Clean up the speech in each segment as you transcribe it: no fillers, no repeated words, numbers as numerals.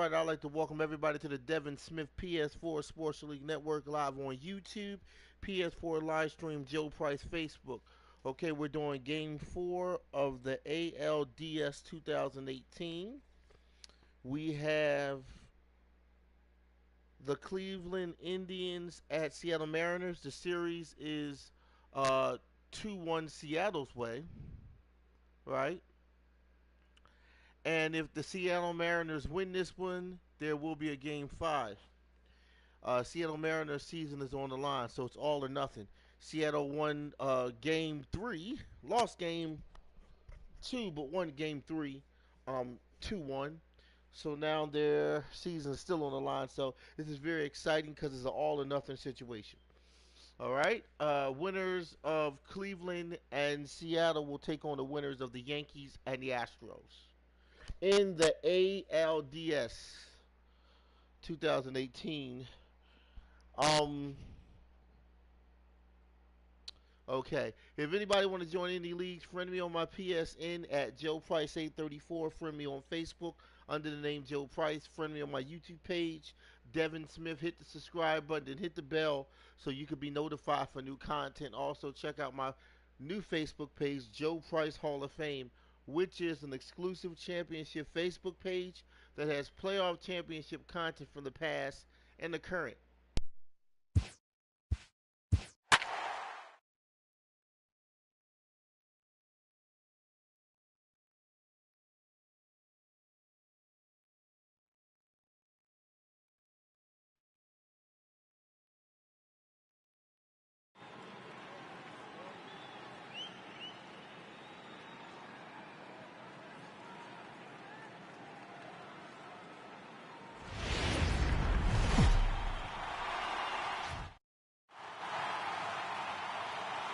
right, I'd like to welcome everybody to the Devin Smith PS4 Sports League Network live on YouTube, PS4 live stream, Joe Price Facebook. Okay, we're doing Game 4 of the ALDS 2018. We have the Cleveland Indians at Seattle Mariners. The series is 2-1 Seattle's way, right? And if the Seattle Mariners win this one, there will be a Game 5. Seattle Mariners season is on the line, so it's all or nothing. Seattle won Game 3, lost Game 2, but won Game 3, 2-1. So now their season is still on the line. So this is very exciting because it's an all or nothing situation. All right. Winners of Cleveland and Seattle will take on the winners of the Yankees and the Astros in the ALDS 2018. Okay. If anybody want to join any leagues, friend me on my PSN at Joe Price 834. Friend me on Facebook under the name Joe Price. Friend me on my YouTube page, Devin Smith. Hit the subscribe button and hit the bell so you can be notified for new content. Also, check out my new Facebook page, Joe Price Hall of Fame, which is an exclusive championship Facebook page that has playoff championship content from the past and the current.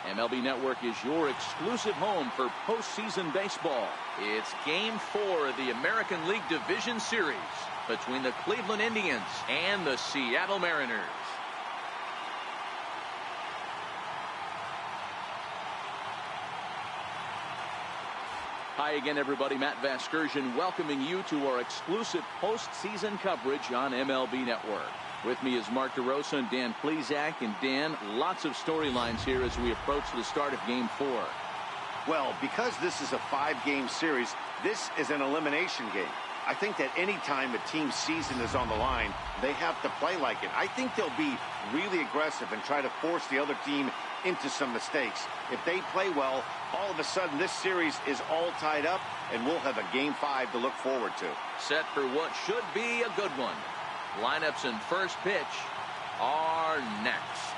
MLB Network is your exclusive home for postseason baseball. It's Game 4 of the American League Division Series between the Cleveland Indians and the Seattle Mariners. Hi again, everybody. Matt Vasgersian welcoming you to our exclusive postseason coverage on MLB Network. With me is Mark DeRosa and Dan Plesac. And Dan, lots of storylines here as we approach the start of Game 4. Well, because this is a 5-game series, this is an elimination game. I think that any time a team's season is on the line, they have to play like it. I think they'll be really aggressive and try to force the other team into some mistakes. If they play well, all of a sudden this series is all tied up, and we'll have a Game 5 to look forward to. Set for what should be a good one. Lineups and first pitch are next.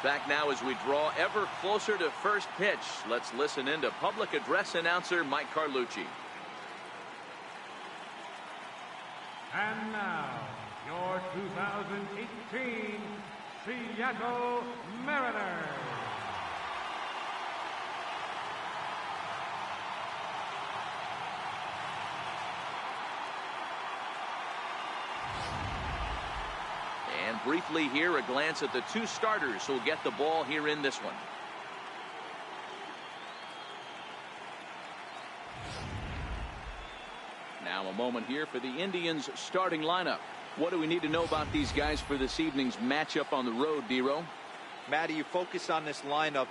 Back now as we draw ever closer to first pitch. Let's listen in to public address announcer Mike Carlucci. And now, your 2018 Seattle Mariners. And briefly here, a glance at the two starters who'll get the ball here in this one. Now a moment here for the Indians starting lineup. What do we need to know about these guys for this evening's matchup on the road, Dero? Matty, you focus on this lineup,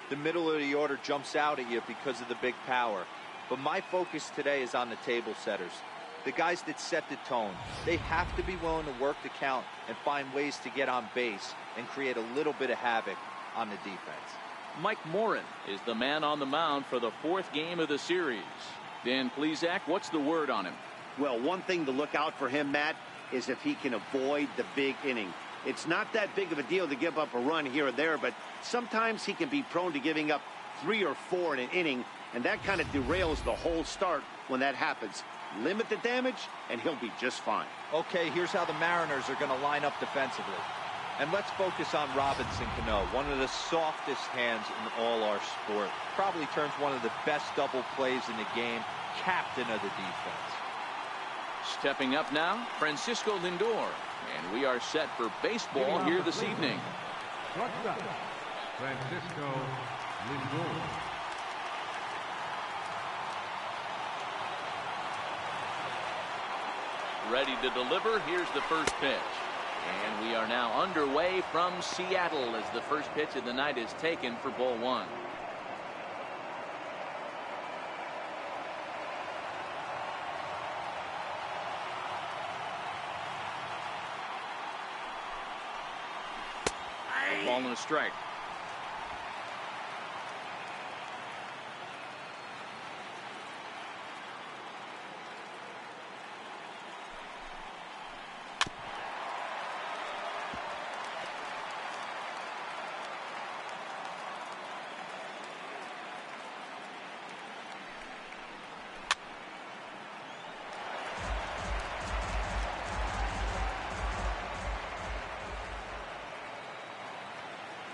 the middle of the order jumps out at you because of the big power. But my focus today is on the table setters. The guys that set the tone. They have to be willing to work the count and find ways to get on base and create a little bit of havoc on the defense. Mike Morin is the man on the mound for the fourth game of the series. Dan Plesac, what's the word on him? Well, one thing to look out for him, Matt, is if he can avoid the big inning. It's not that big of a deal to give up a run here or there, but sometimes he can be prone to giving up 3 or 4 in an inning, and that kind of derails the whole start when that happens. Limit the damage, and he'll be just fine. Okay, here's how the Mariners are going to line up defensively. And let's focus on Robinson Cano, one of the softest hands in all our sport. Probably turns one of the best double plays in the game, captain of the defense. Stepping up now, Francisco Lindor. And we are set for baseball here this evening. Shortstop, Francisco Lindor. ready to deliver. Here's the first pitch. And we are now underway from Seattle as the first pitch of the night is taken for ball one. A ball and a strike.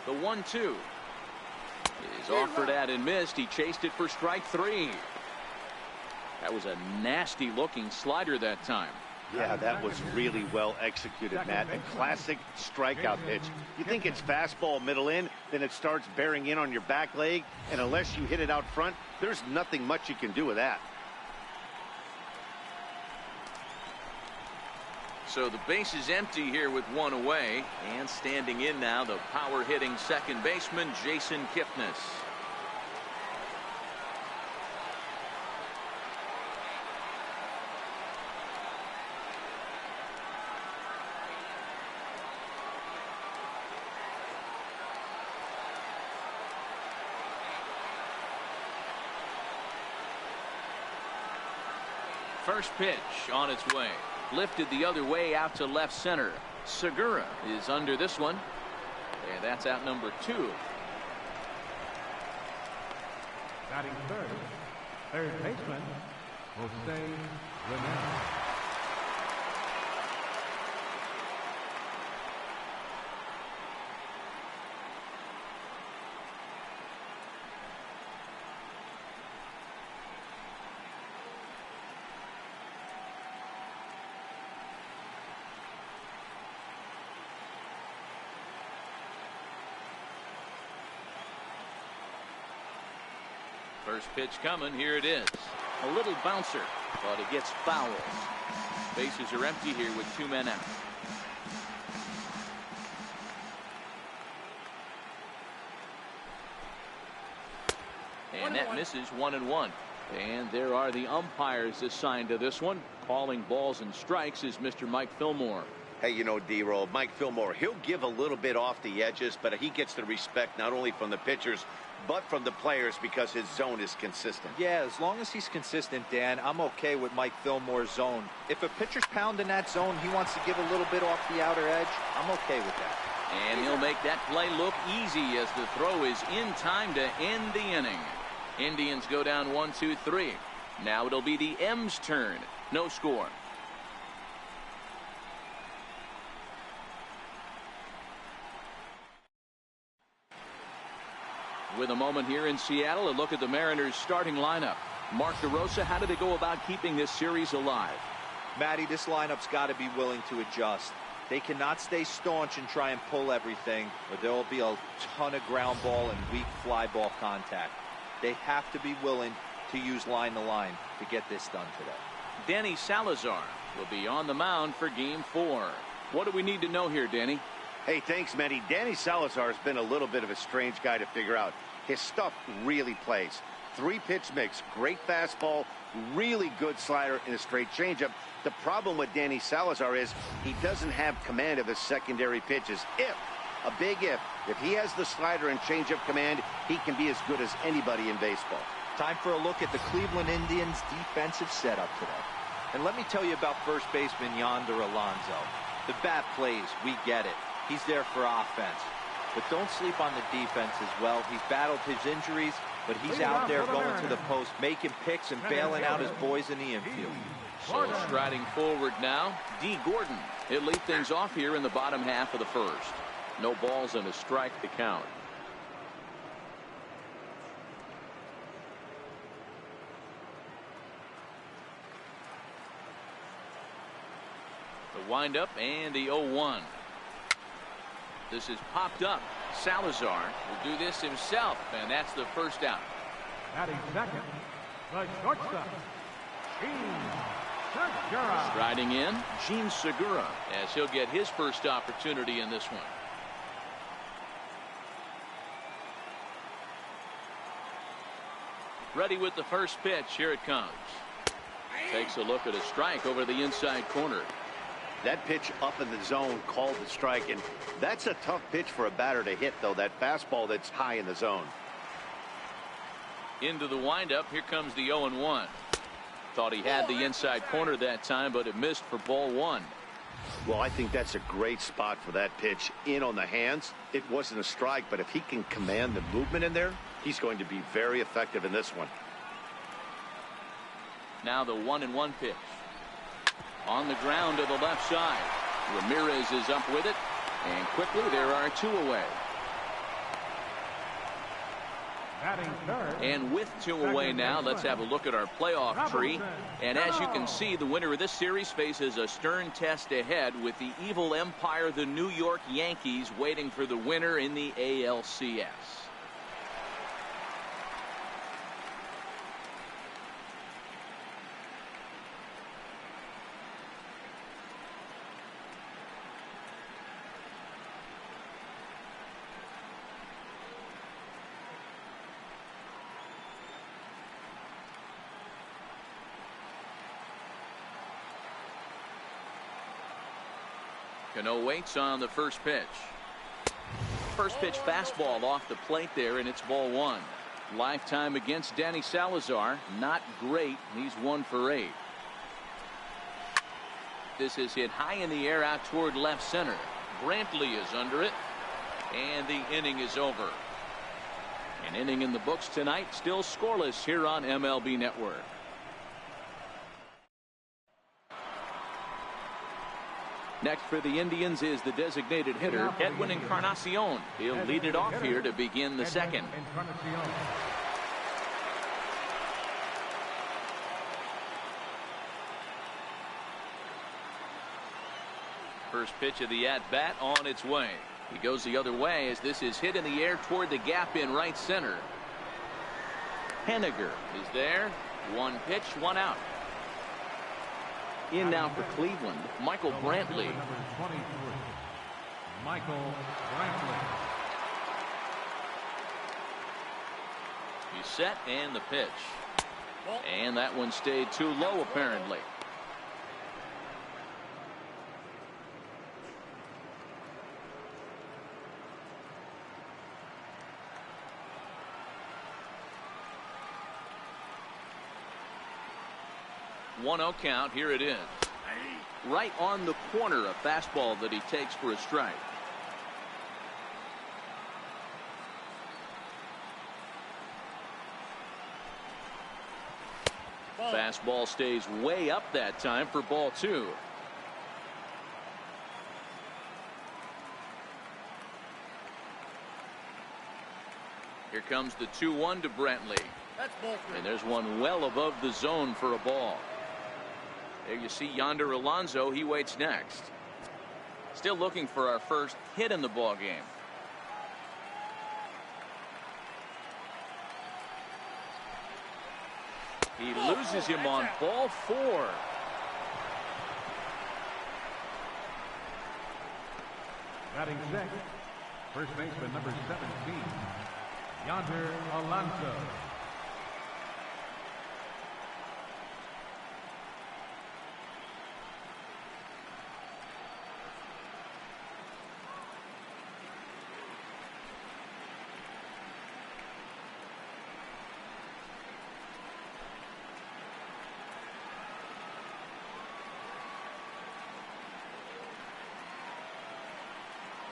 The 1-2 is offered at and missed. He chased it for strike three. That was a nasty looking slider that time. Yeah, that was really well executed, Matt. A classic strikeout pitch. You think it's fastball middle in, then it starts bearing in on your back leg, and unless you hit it out front, there's nothing much you can do with that. So the base is empty here with one away, and standing in now the power hitting second baseman Jason Kipnis. First pitch on its way. Lifted the other way out to left center. Segura is under this one. And that's out number 2. Batting third baseman, Jose Ramirez. First pitch coming. Here it is. A little bouncer, but it gets foul. Bases are empty here with 2 men out. And that misses 1-1. And there are the umpires assigned to this one. Calling balls and strikes is Mr. Mike Fillmore. Hey, you know, D-Roll, Mike Fillmore, he'll give a little bit off the edges, but he gets the respect not only from the pitchers, but from the players because his zone is consistent. Yeah, as long as he's consistent, Dan, I'm okay with Mike Fillmore's zone. If a pitcher's pounding that zone, he wants to give a little bit off the outer edge, I'm okay with that. And he'll make that play look easy as the throw is in time to end the inning. Indians go down 1-2-3. Now it'll be the M's turn. No score. With a moment here in Seattle, a look at the Mariners starting lineup. Mark DeRosa, how do they go about keeping this series alive? Matty, this lineup's got to be willing to adjust. They cannot stay staunch and try and pull everything, or there will be a ton of ground ball and weak fly ball contact. They have to be willing to use line to line to get this done today. Danny Salazar will be on the mound for Game 4. What do we need to know here, Danny? Hey, thanks, Matty. Danny Salazar has been a little bit of a strange guy to figure out. His stuff really plays. 3-pitch mix, great fastball, really good slider, and a straight changeup. The problem with Danny Salazar is he doesn't have command of his secondary pitches. A big if he has the slider and changeup command, he can be as good as anybody in baseball. Time for a look at the Cleveland Indians defensive setup today. And let me tell you about first baseman Yonder Alonso. The bat plays, we get it. He's there for offense. But don't sleep on the defense as well. He's battled his injuries, but he's out there going to the post, making picks and bailing out his boys in the infield. So striding forward now, D. Gordon. He'll lead things off here in the bottom half of the first. No balls and a strike to count. The windup and the 0-1. This is popped up. Salazar will do this himself, and that's the first out. Batting second, the shortstop, Gene Segura. Striding in, Gene Segura, as he'll get his first opportunity in this one. Ready with the first pitch. Here it comes. Takes a look at a strike over the inside corner. That pitch up in the zone called the strike, and that's a tough pitch for a batter to hit, though. That fastball that's high in the zone. Into the windup. Here comes the 0-1. Thought he had the inside corner that time, but it missed for ball one. Well, I think that's a great spot for that pitch. In on the hands. It wasn't a strike, but if he can command the movement in there, he's going to be very effective in this one. Now the 1-1 pitch. On the ground to the left side. Ramirez is up with it. And quickly there are two away. Batting third. And with two away now, let's have a look at our playoff tree. And as you can see, the winner of this series faces a stern test ahead with the evil empire, the New York Yankees, waiting for the winner in the ALCS. Cano waits on the first pitch. First pitch fastball off the plate there, and it's ball one. Lifetime against Danny Salazar, not great. He's 1 for 8. This is hit high in the air out toward left center. Brantley is under it, and the inning is over. An inning in the books tonight, still scoreless here on MLB Network. Next for the Indians is the designated hitter, EDWIN ENCARNACION. He'll lead it off here to begin the second. First pitch of the at-bat on its way. He goes the other way as this is hit in the air toward the gap in right center. Henniger is there. One pitch, one out. In now for Cleveland, Michael Brantley. Michael Brantley. He's set, and the pitch. And that one stayed too low, apparently. One 0 count. Here it is. Right on the corner, a fastball that he takes for a strike. Fastball stays way up that time for ball two. Here comes the 2-1 to Brantley. And there's one well above the zone for a ball. There you see Yonder Alonso. He waits next. Still looking for our first hit in the ball game. He loses him on ball 4. Batting sixth, first baseman number 17, Yonder Alonso.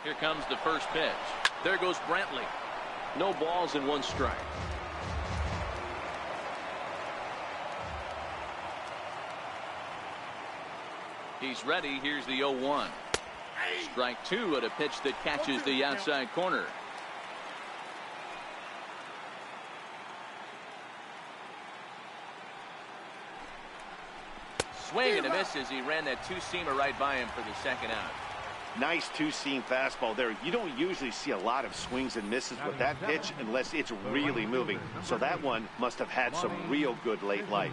Here comes the first pitch. There goes Brantley. No balls and one strike. He's ready. Here's the 0-1. Strike two at a pitch that catches the outside corner. Swing and a miss as he ran that two-seamer right by him for the second out. Nice two-seam fastball there. You don't usually see a lot of swings and misses with that pitch unless it's really moving. So that one must have had some real good late life.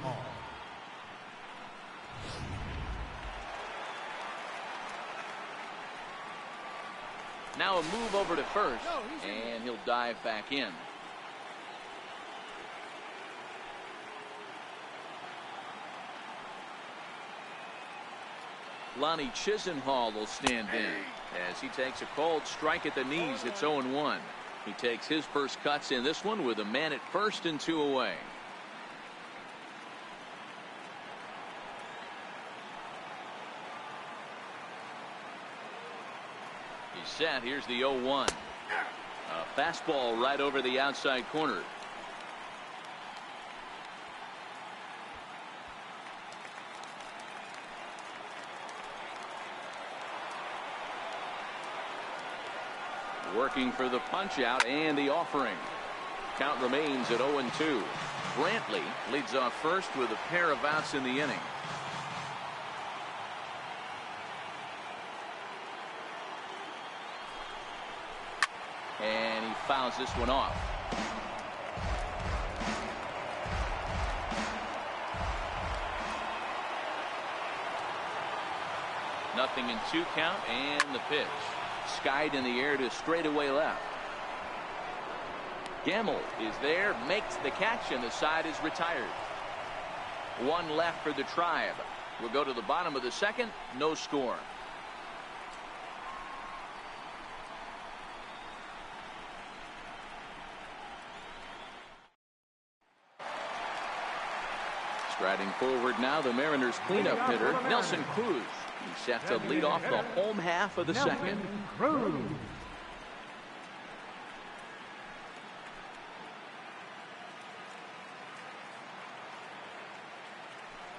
Now a move over to first, and he'll dive back in. Lonnie Chisenhall will stand in as he takes a cold strike at the knees. It's 0-1. He takes his first cuts in this one with a man at first and 2 away. He's set. Here's the 0-1. A fastball right over the outside corner. Working for the punch out and the offering. Count remains at 0-2. Brantley leads off first with a pair of outs in the inning. And he fouls this one off. Nothing in 2 count, and the pitch. Skied in the air to straightaway left. Gamble is there, makes the catch, and the side is retired. 1 left for the Tribe. We'll go to the bottom of the second. No score. Striding forward now, the Mariners cleanup hitter, Nelson Cruz. He's set to lead off the home half of the second.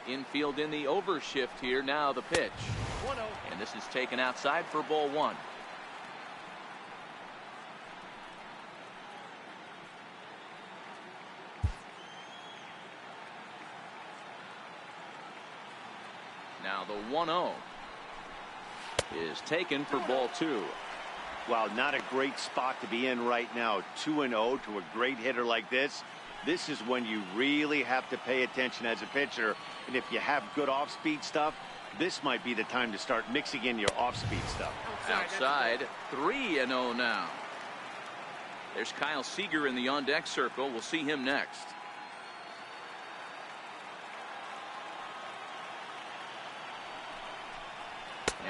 Infield in the overshift here. Now the pitch. And this is taken outside for ball 1. Now the 1-0 is taken for ball 2. Wow, not a great spot to be in right now. 2-0 to a great hitter like this. This is when you really have to pay attention as a pitcher. And if you have good off-speed stuff, this might be the time to start mixing in your off-speed stuff. Outside, 3-0 now. There's Kyle Seager in the on-deck circle. We'll see him next.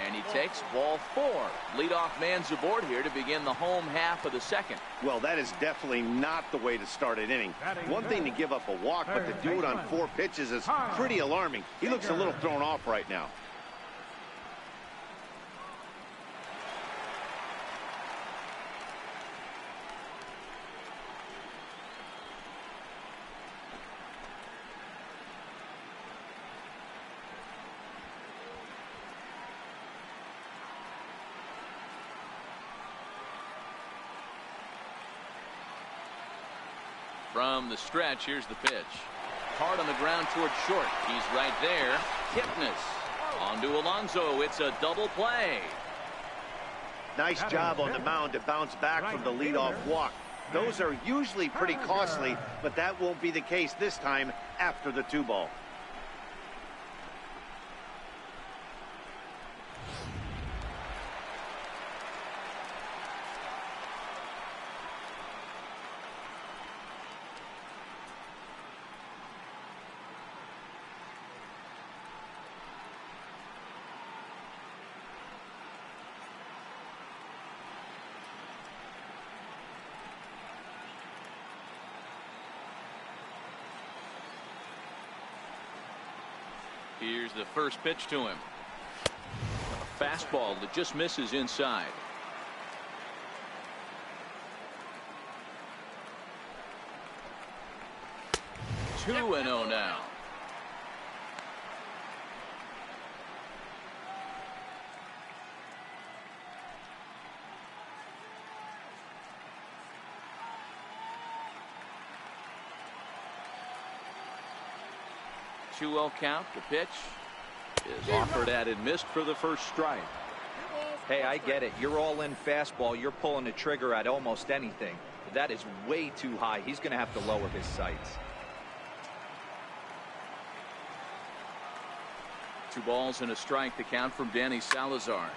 And he takes ball 4. Leadoff man's aboard here to begin the home half of the second. Well, that is definitely not the way to start an inning. One thing to give up a walk, but to do it on 4 pitches is pretty alarming. He looks a little thrown off right now. From the stretch, here's the pitch. Hard on the ground towards short. He's right there. Kipnis on to Alonso. It's a double play. Nice job on the mound to bounce back from the leadoff walk. Those are usually pretty costly, but that won't be the case this time after the 2-ball. Here's the first pitch to him. A fastball that just misses inside. Two and 0 now. Two-0 count. The pitch is offered at and missed for the first strike. Hey, I get it. You're all in fastball. You're pulling the trigger at almost anything. That is way too high. He's going to have to lower his sights. 2 balls and a strike. The count from Danny Salazar.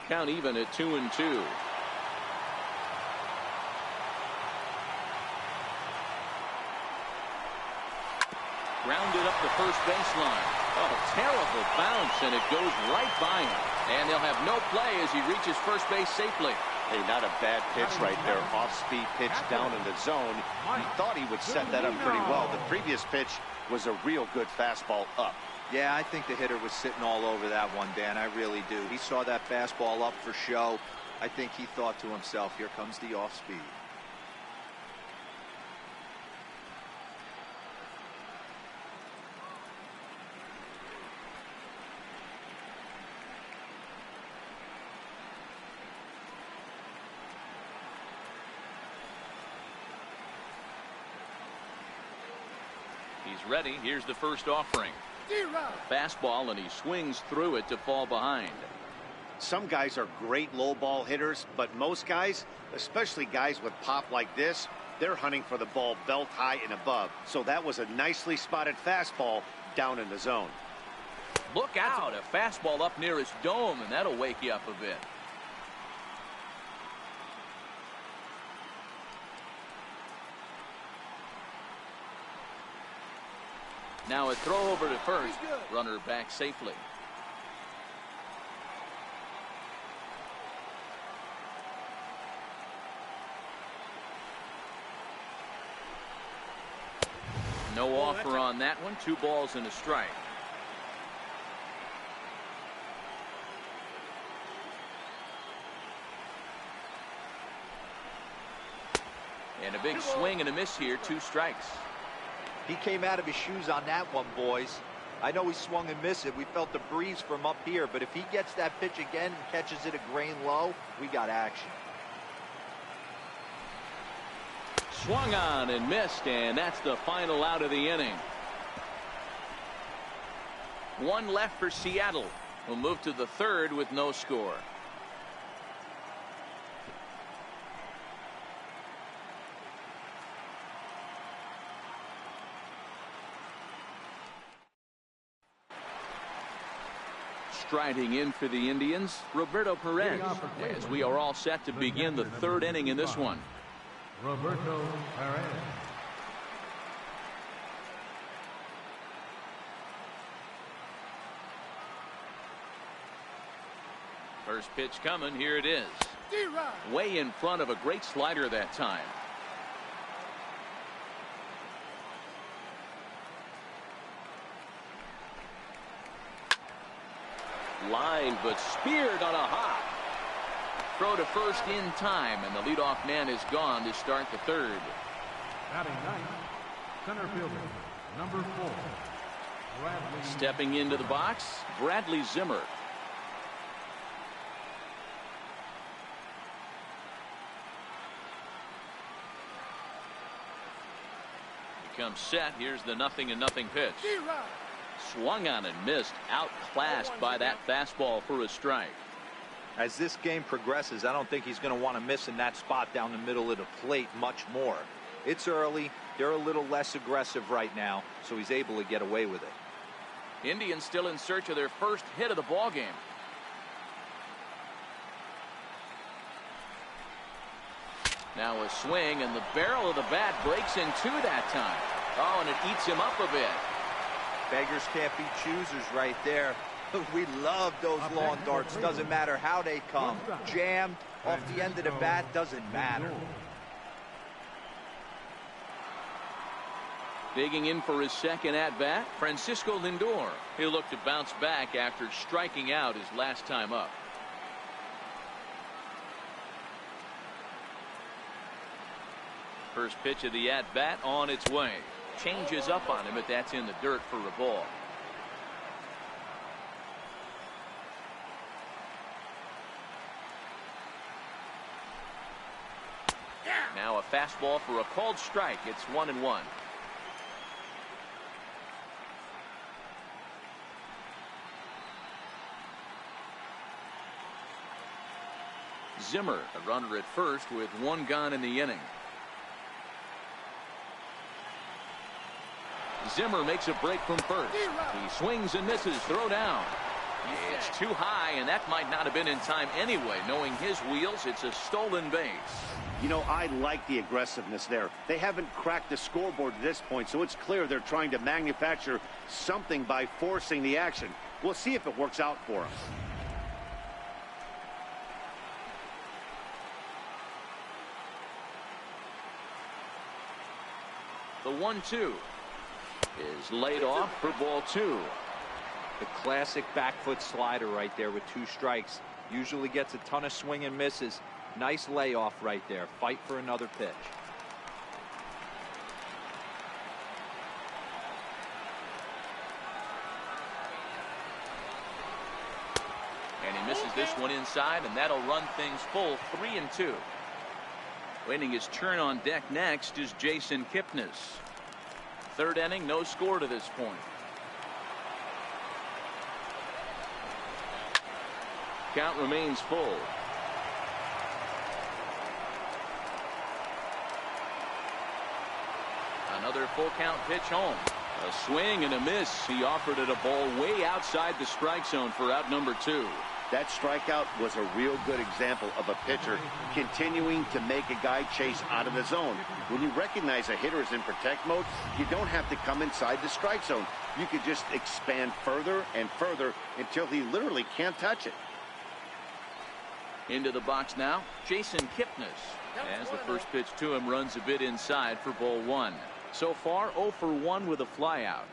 Count even at 2-2. Grounded up the first baseline. Oh, terrible bounce, and it goes right by him. And they'll have no play as he reaches first base safely. Hey, not a bad pitch right there. Off-speed pitch down in the zone. He thought he would set that up pretty well. The previous pitch was a real good fastball up. Yeah, I think the hitter was sitting all over that one, Dan. I really do. He saw that fastball up for show. I think he thought to himself, here comes the off-speed. He's ready. Here's the first offering. Fastball, and he swings through it to fall behind. Some guys are great low ball hitters, but most guys, especially guys with pop like this, they're hunting for the ball belt high and above. So that was a nicely spotted fastball down in the zone. Look out, a fastball up near his dome, and that'll wake you up a bit. Now a throw over to first. Runner back safely. No offer on that one. 2 balls and a strike. And a big swing and a miss here. 2 strikes. He came out of his shoes on that one, boys. I know he swung and missed it. We felt the breeze from up here, but if he gets that pitch again and catches it a grain low, we got action. Swung on and missed, and that's the final out of the inning. 1 left for Seattle. We'll move to the 3rd with no score. Striding in for the Indians, Roberto Perez, as we are all set to begin the 3rd inning in this one. Roberto Perez. First pitch coming. Here it is. Way in front of a great slider that time. Line, but speared on a hop. Throw to first in time, and the leadoff man is gone to start the 3rd. Batting ninth, center fielder, number 4, Bradley. Stepping into the box, Bradley Zimmer. He comes set. Here's the 0-0 pitch. Swung on and missed. Outclassed by that fastball for a strike. As this game progresses, I don't think he's going to want to miss in that spot down the middle of the plate much more. It's early. They're a little less aggressive right now, so he's able to get away with it. Indians still in search of their first hit of the ball game. Now a swing, and the barrel of the bat breaks in 2 that time. Oh, and it eats him up a bit. Beggars can't be choosers right there. We love those lawn darts. Doesn't matter how they come. Jammed off the end of the bat, doesn't matter. Digging in for his second at-bat, Francisco Lindor. He'll look to bounce back after striking out his last time up. First pitch of the at-bat on its way. Changes up on him, but that's in the dirt for a ball. Now a fastball for a called strike. It's 1-1. Zimmer, a runner at first with 1 gone in the inning. Zimmer makes a break from first. He swings and misses. Throw down. It's too high, and that might not have been in time anyway. Knowing his wheels, it's a stolen base. You know, I like the aggressiveness there. They haven't cracked the scoreboard at this point, so it's clear they're trying to manufacture something by forcing the action. We'll see if it works out for them. The 1-2 is laid off for ball 2. The classic back foot slider right there with 2 strikes. Usually gets a ton of swing and misses. Nice layoff right there. Fight for another pitch. And he misses this one inside, and that'll run things full 3-2. Waiting his turn on deck next is Jason Kipnis. 3rd inning, no score to this point. Count remains full. Another full count pitch home. A swing and a miss. He offered it a ball way outside the strike zone for out number 2. That strikeout was a real good example of a pitcher continuing to make a guy chase out of the zone. When you recognize a hitter is in protect mode, you don't have to come inside the strike zone. You could just expand further and further until he literally can't touch it. Into the box now, Jason Kipnis. As the first pitch to him runs a bit inside for ball 1. So far, 0 for 1 with a flyout.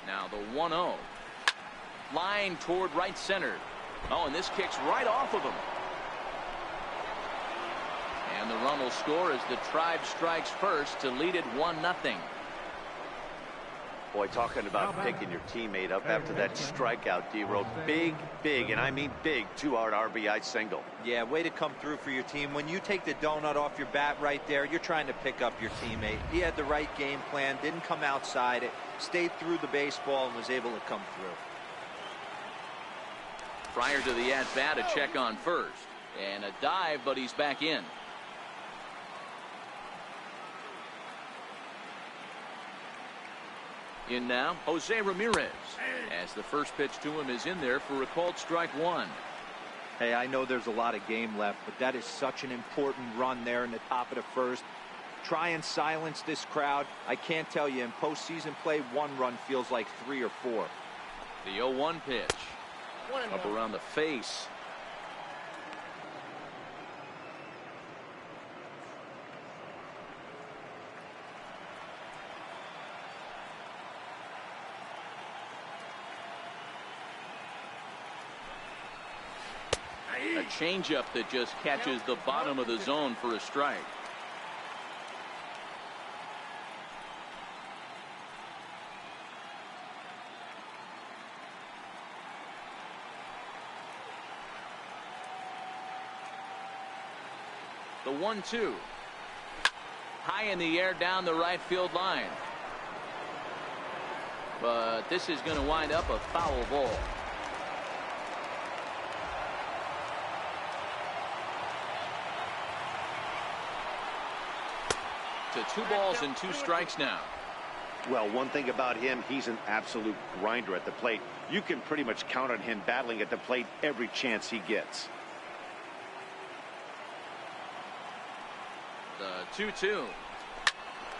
Now the 1-0. Line toward right center. Oh, and this kicks right off of him. And the run will score as the Tribe strikes first to lead it 1-0. Boy, talking about picking your teammate up after that strikeout, D-Road. Big, and I mean big, 2-out RBI single. Yeah, way to come through for your team. When you take the donut off your bat right there, you're trying to pick up your teammate. He had the right game plan, didn't come outside it, stayed through the baseball, and was able to come through. Prior to the at-bat, a check on first. And a dive, but he's back in. In now, Jose Ramirez, as the first pitch to him is in there for a called strike 1. Hey, I know there's a lot of game left, but that is such an important run there in the top of the first. Try and silence this crowd. I can't tell you, in postseason play, 1 run feels like 3 or 4. The 0-1 pitch. Up around the face. A changeup that just catches the bottom of the zone for a strike. The 1-2. High in the air down the right field line. But this is going to wind up a foul ball. To 2 balls and 2 strikes now. Well, one thing about him, he's an absolute grinder at the plate. You can pretty much count on him battling at the plate every chance he gets. The 2-2.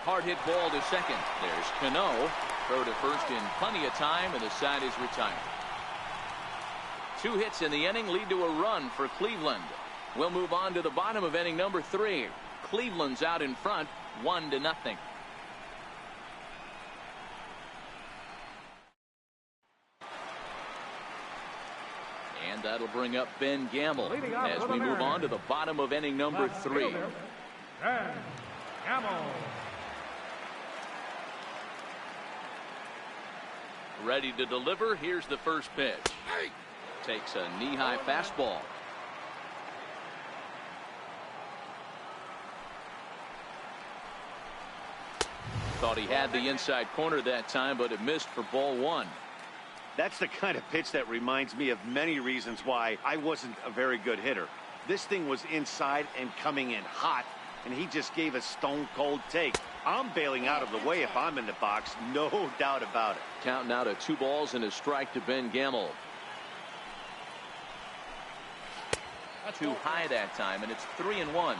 Hard hit ball to second. There's Cano. Throw to first in plenty of time, and the side is retired. 2 hits in the inning lead to a run for Cleveland. We'll move on to the bottom of inning number 3. Cleveland's out in front, 1-0. And that'll bring up Ben Gamble as we move on to the bottom of inning number 3. Ben Gamble. Ready to deliver. Here's the first pitch. Takes a knee-high fastball. Thought he had the inside corner that time, but it missed for ball 1. That's the kind of pitch that reminds me of many reasons why I wasn't a very good hitter. This thing was inside and coming in hot, and he just gave a stone-cold take. I'm bailing out of the way if I'm in the box, no doubt about it. Count now to 2 balls and a strike to Ben Gamel. Too high that time, and it's 3-1.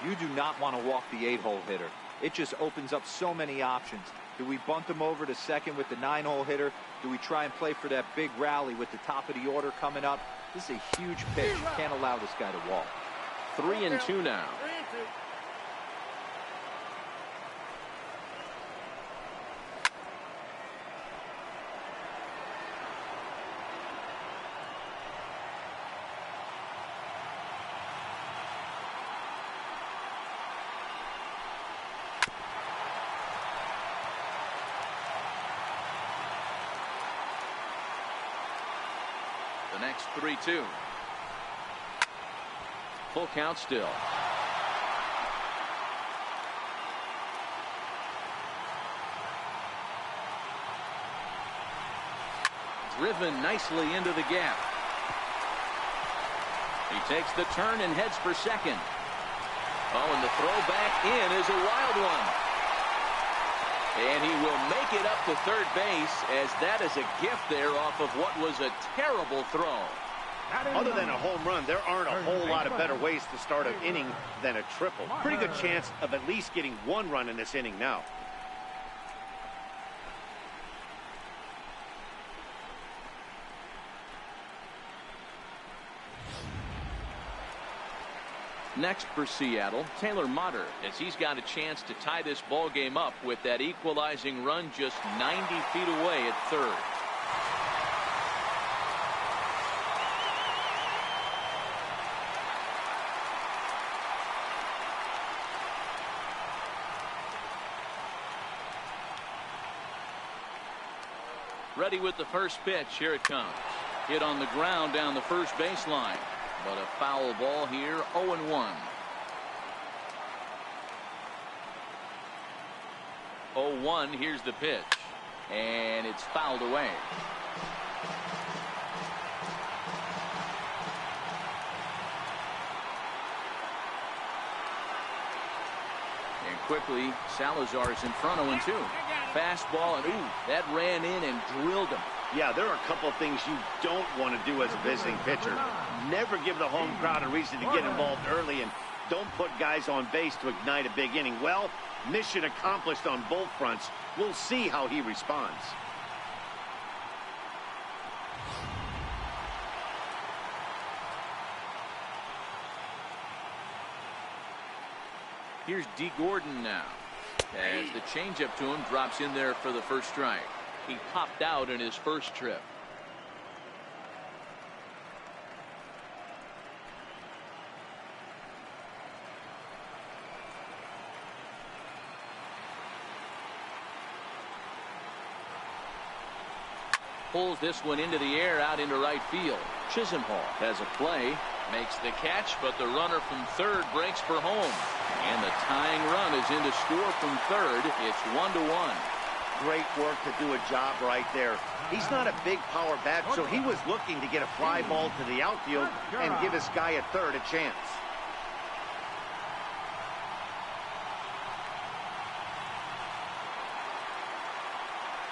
You do not want to walk the 8-hole hitter. It just opens up so many options. Do we bunt him over to second with the 9-hole hitter? Do we try and play for that big rally with the top of the order coming up? This is a huge pitch. You can't allow this guy to walk. 3-2 now. The next 3-2. Full count still. Driven nicely into the gap. He takes the turn and heads for second. Oh, and the throw back in is a wild one. And he will make it up to third base, as that is a gift there off of what was a terrible throw. Other than a home run, there aren't a whole lot of better ways to start an inning than a triple. Pretty good chance of at least getting 1 run in this inning now. Next for Seattle, Taylor Motter, as he's got a chance to tie this ball game up with that equalizing run just 90 feet away at third. Ready with the first pitch. Here it comes. Hit on the ground down the first baseline. But a foul ball here, 0-1. 0-1, here's the pitch. And it's fouled away. And quickly, Salazar's in front, 0-2. Fastball, and ooh, that ran in and drilled him. Yeah, there are a couple of things you don't want to do as a visiting pitcher. Never give the home crowd a reason to get involved early, and don't put guys on base to ignite a big inning. Well, mission accomplished on both fronts. We'll see how he responds. Here's D. Gordon now, as the changeup to him drops in there for the first strike. He popped out in his first trip. Pulls this one into the air out into right field. Chisenhall has a play, makes the catch, but the runner from third breaks for home. And the tying run is in to score from third. It's 1-1. Great work to do a job right there. He's not a big power bat, so he was looking to get a fly ball to the outfield and give his guy at third a chance.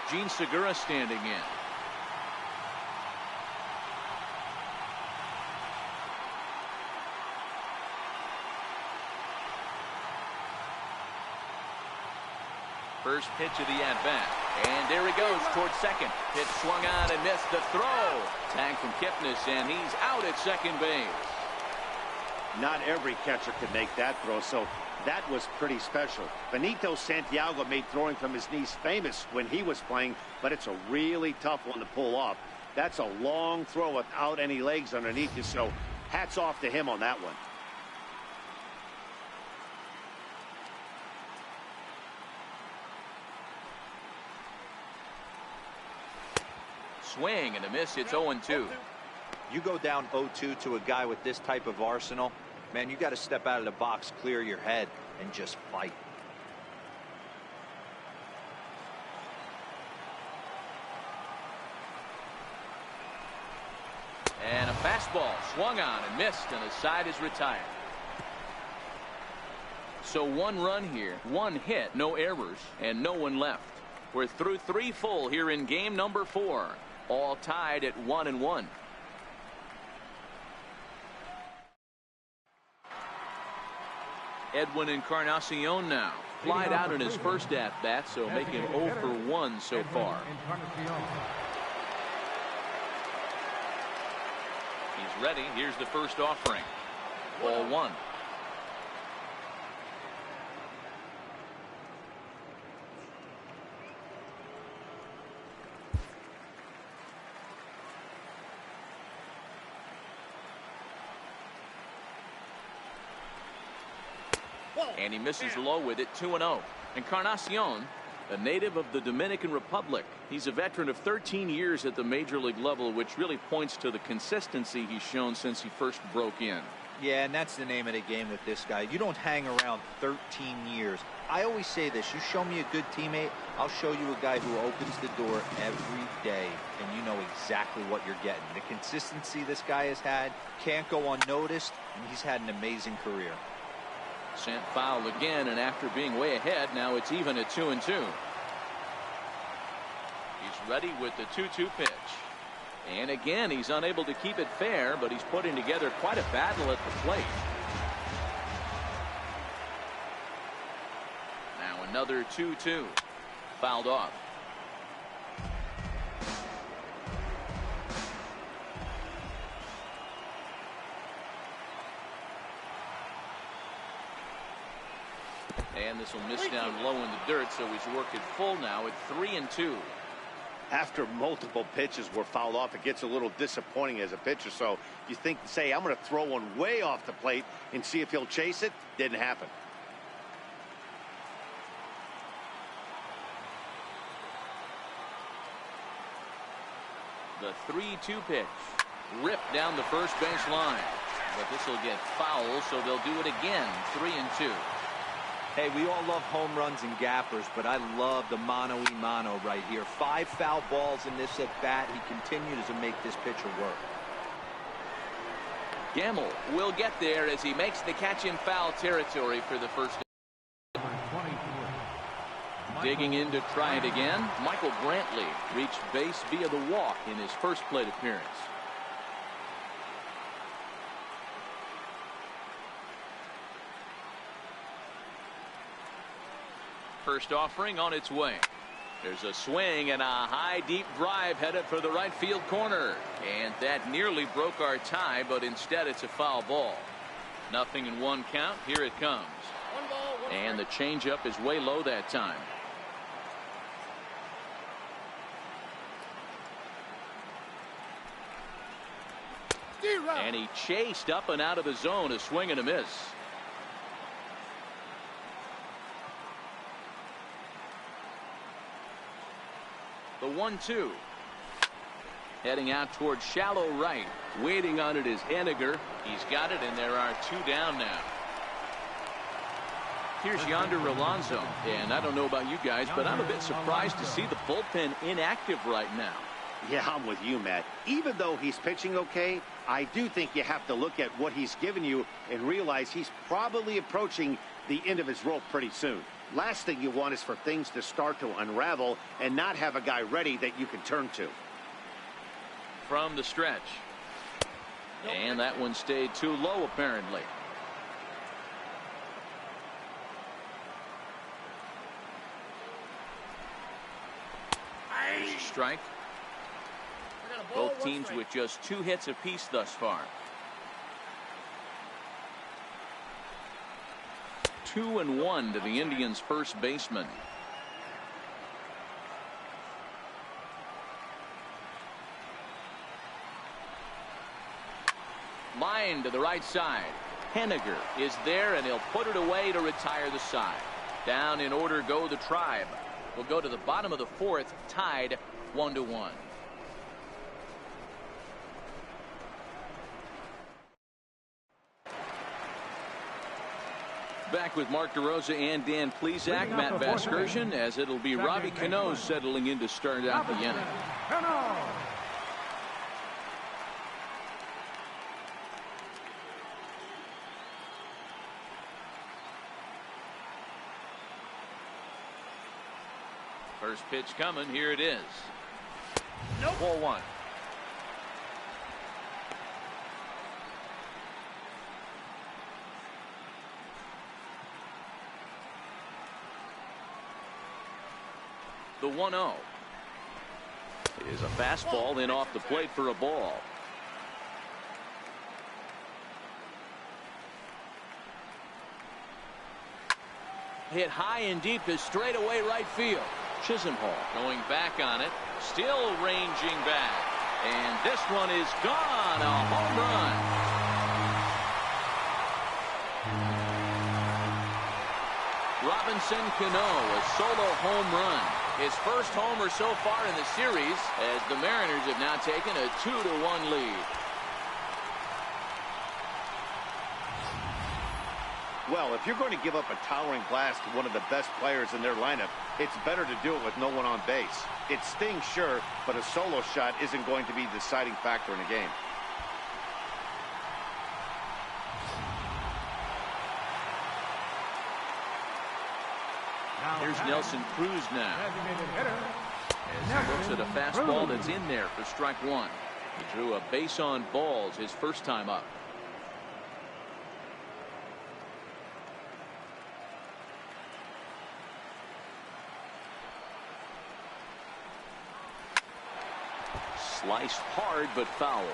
Gene Segura standing in. First pitch of the at-bat. And there he goes towards second. Pitch swung on and missed the throw. Tag from Kipnis, and he's out at second base. Not every catcher can make that throw, so that was pretty special. Benito Santiago made throwing from his knees famous when he was playing, but it's a really tough one to pull off. That's a long throw without any legs underneath you, so hats off to him on that one. Swing and a miss. It's 0-2. You go down 0-2 to a guy with this type of arsenal, man, you got to step out of the box, clear your head, and just fight. And a fastball swung on and missed, and the side is retired. So 1 run here, 1 hit, no errors, and no one left. We're through 3 full here in game number 4. All tied at 1-1. EDWIN Encarnacion now. Flied out in his first at-bat, so making him 0 for 1 so far. He's ready. Here's the first offering. Ball 1. And he misses low with it. 2-0. Encarnacion, a native of the Dominican Republic. He's a veteran of 13 years at the major league level, which really points to the consistency he's shown since he first broke in. Yeah, and that's the name of the game with this guy. You don't hang around 13 years. I always say this: you show me a good teammate, I'll show you a guy who opens the door every day, and you know exactly what you're getting. The consistency this guy has had can't go unnoticed, and he's had an amazing career. Sent foul again, and after being way ahead, now it's even at 2-2. He's ready with the 2-2 pitch. And again, he's unable to keep it fair, but he's putting together quite a battle at the plate. Now another 2-2. Fouled off. And this will miss down low in the dirt, so he's working full now at 3-2. After multiple pitches were fouled off, it gets a little disappointing as a pitcher. So you think, say, I'm going to throw one way off the plate and see if he'll chase it. Didn't happen. The 3-2 pitch. Ripped down the first base line. But this will get foul, so they'll do it again. 3-2. Hey, we all love home runs and gappers, but I love the mano-y-mano right here. 5 foul balls in this at-bat. He continues to make this pitcher work. Gamble will get there as he makes the catch in foul territory for the first. Digging in to try it again. Michael Brantley reached base via the walk in his first plate appearance. First offering on its way. There's a swing and a high deep drive headed for the right field corner, and that nearly broke our tie, but instead it's a foul ball. Nothing in 1 count. Here it comes. And the changeup is way low that time. And he chased up and out of the zone. A swing and a miss. The 1-2. Heading out towards shallow right. Waiting on it is Henniger. He's got it, and there are 2 down now. Here's Yonder Alonso. And I don't know about you guys, but I'm a bit surprised to see the bullpen inactive right now. Yeah, I'm with you, Matt. Even though he's pitching okay, I do think you have to look at what he's given you and realize he's probably approaching the end of his rope pretty soon. Last thing you want is for things to start to unravel and not have a guy ready that you can turn to. From the stretch. And that one stayed too low, apparently. There's a strike. Both teams with just 2 hits apiece thus far. 2-1 to the Indians' first baseman. Line to the right side. Henniger is there, and he'll put it away to retire the side. Down in order go the Tribe. We'll go to the bottom of the 4th, tied 1-1. Back with Mark DeRosa and Dan Plesac, Matt Vasgersian, as it'll be Robbie Cano settling in to start out the inning. First pitch coming. Here it is. Nope. Ball one. The 1-0 is a fastball in off the plate for a ball. Hit high and deep to straightaway right field. Chisenhall going back on it, still ranging back, and this one is gone. A home run. Robinson Cano, a solo home run. His first homer so far in the series, as the Mariners have now taken a 2-1 lead. Well, if you're going to give up a towering blast to one of the best players in their lineup, it's better to do it with no one on base. It stings, sure, but a solo shot isn't going to be the deciding factor in a game. Here's Nelson Cruz now. As he looks at a fastball that's in there for strike one. He drew a base on balls his first time up. Sliced hard but foul.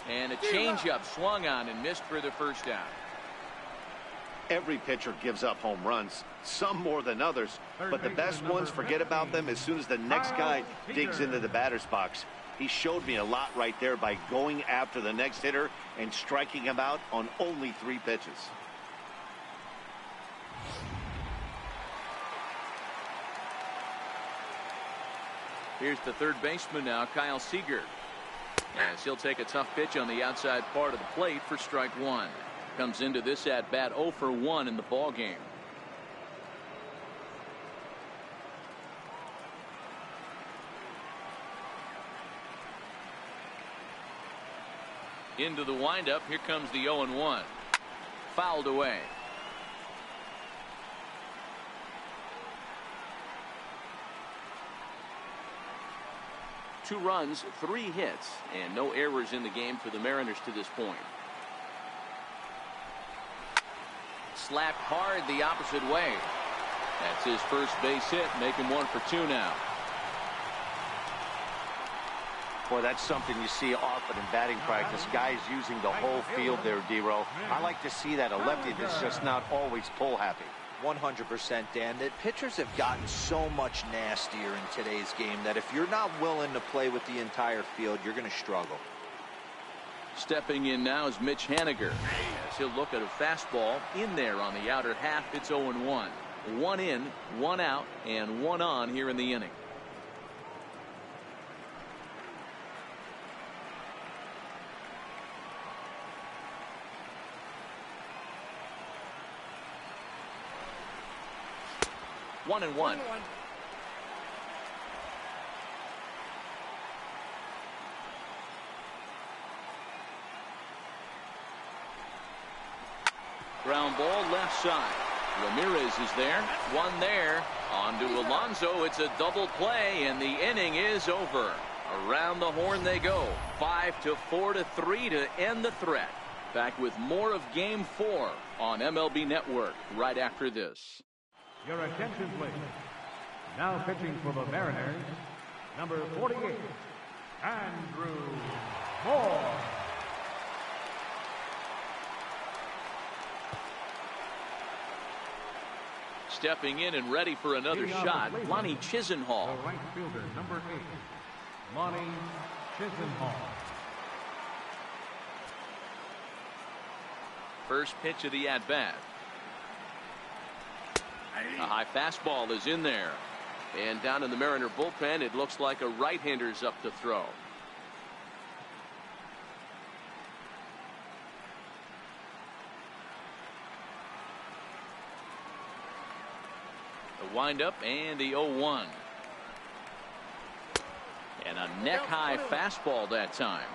And a changeup swung on and missed for the first down. Every pitcher gives up home runs, some more than others, but the best ones forget about them as soon as the next guy digs into the batter's box. He showed me a lot right there by going after the next hitter and striking him out on only 3 pitches. Here's the third baseman now, Kyle Seager. As he'll take a tough pitch on the outside part of the plate for strike one. Comes into this at bat 0 for 1 in the ball game. Into the windup. Here comes the 0-1. Fouled away. Two runs, 3 hits, and no errors in the game for the Mariners to this point. Slapped hard the opposite way. That's his first base hit, making 1 for 2 now. Boy, that's something you see often in batting practice. Guys using the whole field there, D-Row. I like to see that. A lefty that's just not always pull happy. 100%, Dan. That pitchers have gotten so much nastier in today's game that if you're not willing to play with the entire field, you're going to struggle. Stepping in now is Mitch Haniger. As he'll look at a fastball in there on the outer half. It's 0-1. 1 in, 1 out, and 1 on here in the inning. One and one. Ground ball left side. Ramirez is there. One there. On to Alonso. It's a double play, and the inning is over. Around the horn they go. 5-4-3 to end the threat. Back with more of Game 4 on MLB Network right after this. Your attention, please. Now pitching for the Mariners, number 48, Andrew Moore. Stepping in and ready for another shot, Lonnie Chisenhall. The right fielder, number 8, Lonnie Chisenhall. First pitch of the at-bat. A high fastball is in there. And down in the Mariner bullpen, it looks like a right-hander's up to throw. The windup and the 0-1. And a neck-high fastball that time.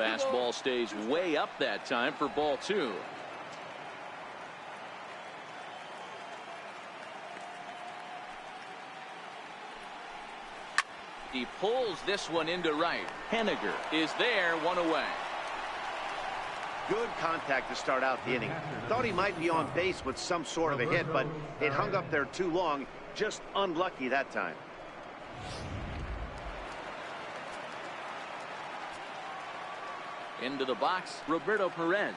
Fastball stays way up that time for ball 2. He pulls this one into right. Henniger is there, 1 away. Good contact to start out the inning. Thought he might be on base with some sort of a hit, but it hung up there too long. Just unlucky that time. Into the box, Roberto Perez.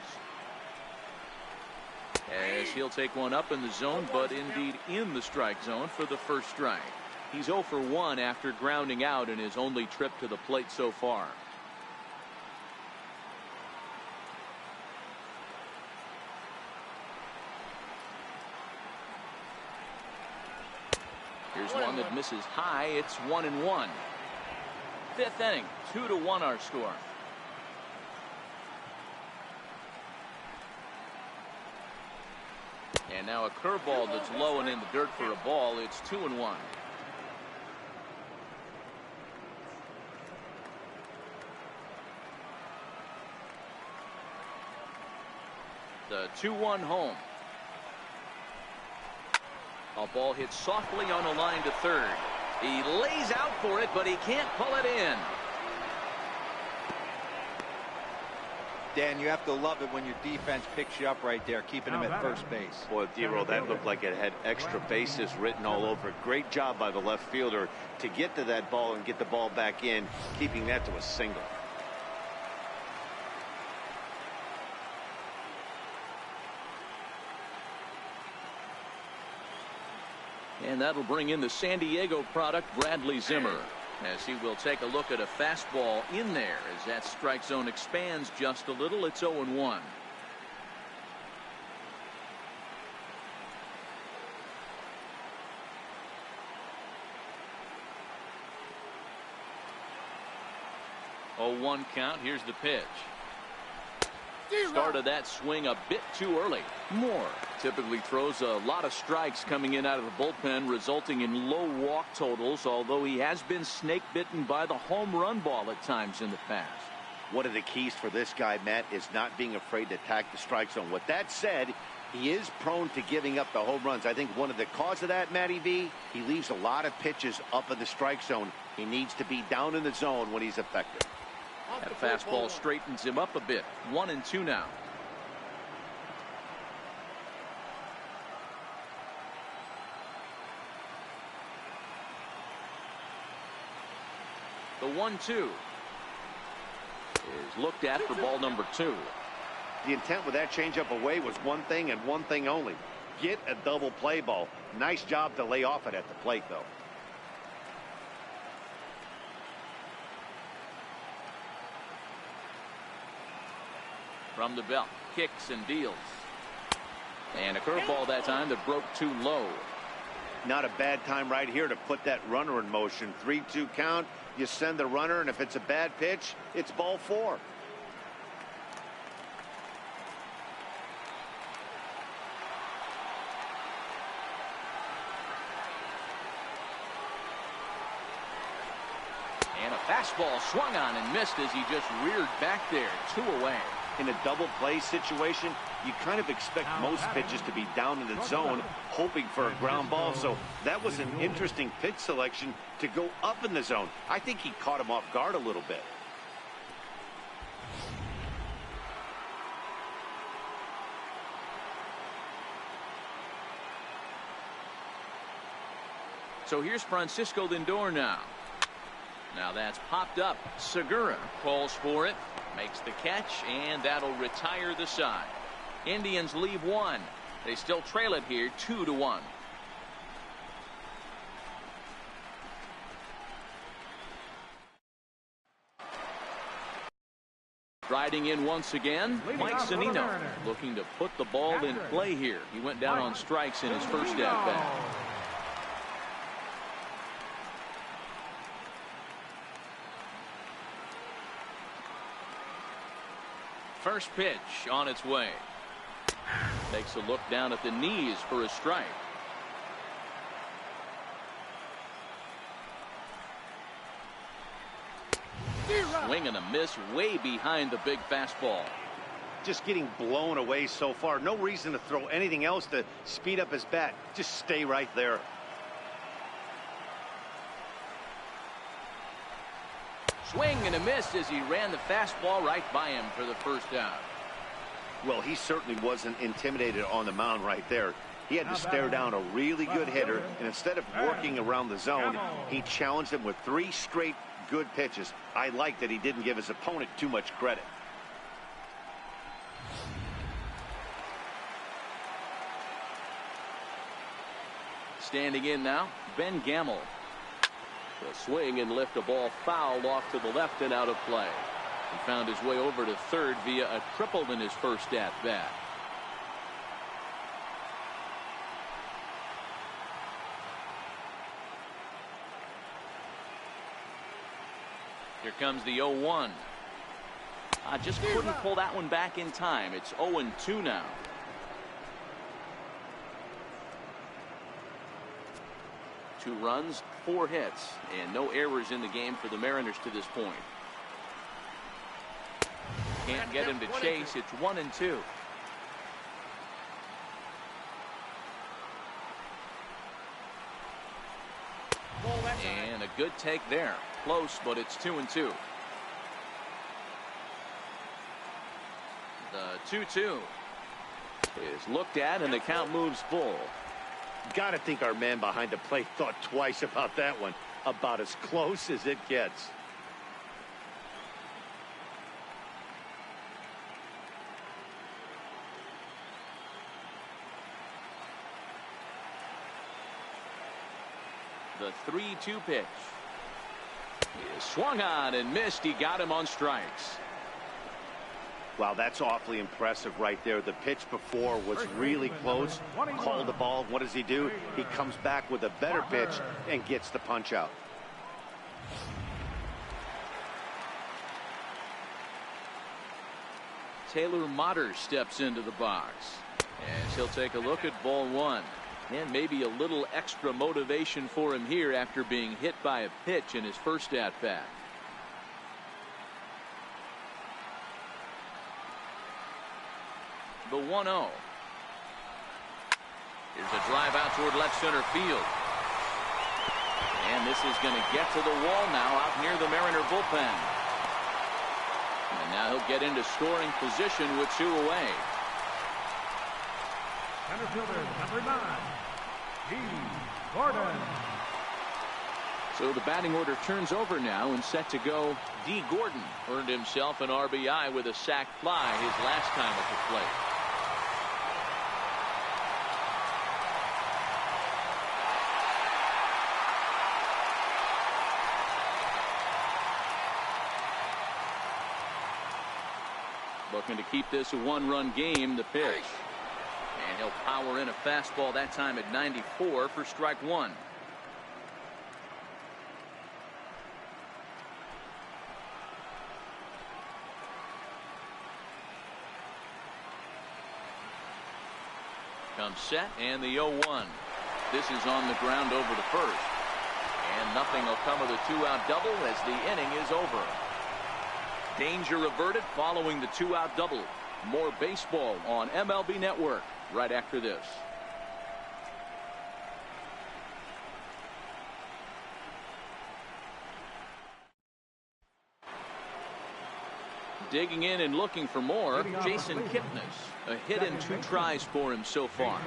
As he'll take one up in the zone, but indeed in the strike zone for the first strike. He's 0 for 1 after grounding out in his only trip to the plate so far. Here's one that misses high. It's 1-1. 5th inning, 2-1 our score. And now a curveball that's low and in the dirt for a ball. It's 2-1. The 2-1 home. A ball hit softly on a line to third. He lays out for it, but he can't pull it in. Dan, you have to love it when your defense picks you up right there, keeping him at first base. Boy, D-Roll, that looked like it had extra bases written all over it. Great job by the left fielder to get to that ball and get the ball back in, keeping that to a single. And that'll bring in the San Diego product, Bradley Zimmer, as he will take a look at a fastball in there as that strike zone expands just a little. It's 0-1. Oh, 1 count. Here's the pitch. Started that swing a bit too early. Moore typically throws a lot of strikes coming in out of the bullpen, resulting in low walk totals, although he has been snake bitten by the home run ball at times in the past. One of the keys for this guy, Matt, is not being afraid to attack the strike zone. With that said, he is prone to giving up the home runs. I think one of the cause of that, Matty V, he leaves a lot of pitches up in the strike zone. He needs to be down in the zone when he's effective. That fastball straightens him up a bit. 1-2 now. The 1-2 is looked at for ball number 2. The intent with that changeup away was one thing and one thing only. Get a double play ball. Nice job to lay off it at the plate, though. From the belt, kicks and deals. And a curveball that time that broke too low. Not a bad time right here to put that runner in motion. 3-2 count. You send the runner, and if it's a bad pitch, it's ball 4. And a fastball swung on and missed as he just reared back there. 2 away. In a double play situation, you kind of expect most pitches to be down in the zone, hoping for a ground ball. So that was an interesting pitch selection to go up in the zone. I think he caught him off guard a little bit. So here's Francisco Lindor now. Now that's popped up. Segura calls for it, makes the catch, and that'll retire the side. Indians leave 1. They still trail it here 2-1. Riding in once again, Mike Zunino looking to put the ball in play here. He went down on strikes in his first at bat. First pitch on its way. Takes a look down at the knees for a strike. swing and a miss way behind the big fastball. Just getting blown away so far. No reason to throw anything else to speed up his bat. Just stay right there. Swing and a miss as he ran the fastball right by him for the first out. Well, he certainly wasn't intimidated on the mound right there. He had to stare down a really good hitter, and instead of working around the zone, he challenged him with 3 straight good pitches. I like that he didn't give his opponent too much credit. Standing in now, Ben Gamble. The swing and lift a ball foul off to the left and out of play. He found his way over to third via a triple in his first at bat. Here comes the 0-1. Just couldn't pull that one back in time. It's 0-2 now. Two runs, 4 hits, and no errors in the game for the Mariners to this point. Can't get him to chase. It's 1-2. And a good take there. Close, but it's 2-2. The 2-2 is looked at, and the count moves full. Got to think our man behind the plate thought twice about that one. About as close as it gets. The 3-2 pitch is swung on and missed. He got him on strikes. Wow, that's awfully impressive right there. The pitch before was really close. Called the ball. What does he do? He comes back with a better pitch and gets the punch out. Taylor Motter steps into the box as he'll take a look at ball 1. And maybe a little extra motivation for him here after being hit by a pitch in his first at bat. The 1-0. Here's a drive out toward left center field. And this is going to get to the wall now out near the Mariner bullpen. And now he'll get into scoring position with 2 away. Center fielder, number 9, E. Gordon. So the batting order turns over now and set to go. D. Gordon earned himself an RBI with a sac fly his last time at the plate. Looking to keep this a 1-run game. The pitch. And he'll power in a fastball that time at 94 for strike 1. Comes set and the 0-1. This is on the ground over to first. And nothing will come of the 2-out double as the inning is over. Danger averted following the 2-out double. More baseball on MLB Network right after this. Digging in and looking for more, Jason Kipnis. A hit and 2 tries for him so far.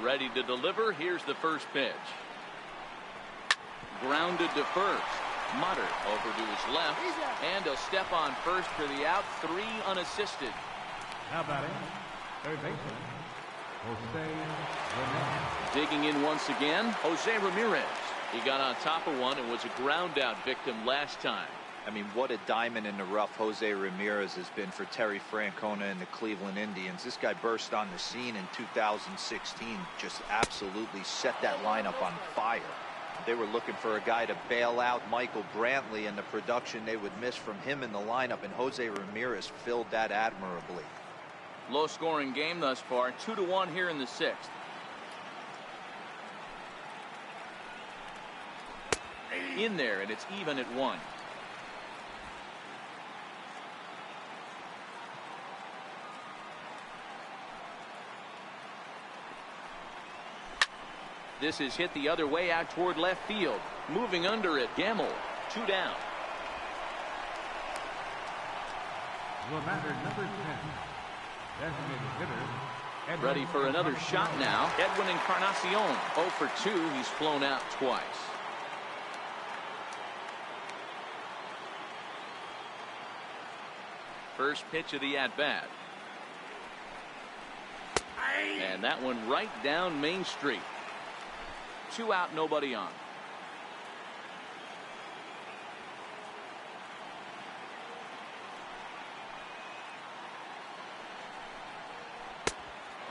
Ready to deliver. Here's the first pitch. Grounded to first. Motter over to his left, and he'll step on first for the out. 3 unassisted. How about it? Third baseman, Jose Ramirez. Digging in once again, Jose Ramirez. He got on top of one and was a ground out victim last time. I mean, what a diamond in the rough Jose Ramirez has been for Terry Francona and the Cleveland Indians. This guy burst on the scene in 2016, just absolutely set that lineup on fire. They were looking for a guy to bail out Michael Brantley, and the production they would miss from him in the lineup, and Jose Ramirez filled that admirably. Low scoring game thus far, 2-1 here in the 6th. in there, and it's even at 1. This is hit the other way out toward left field. Moving under it, Gamble. 2 down. The batter, number 10. Designated hitter. Ready for another shot now. EDWIN ENCARNACION. 0 for 2. He's flown out twice. First pitch of the at-bat. And that one right down Main Street. 2 out, nobody on.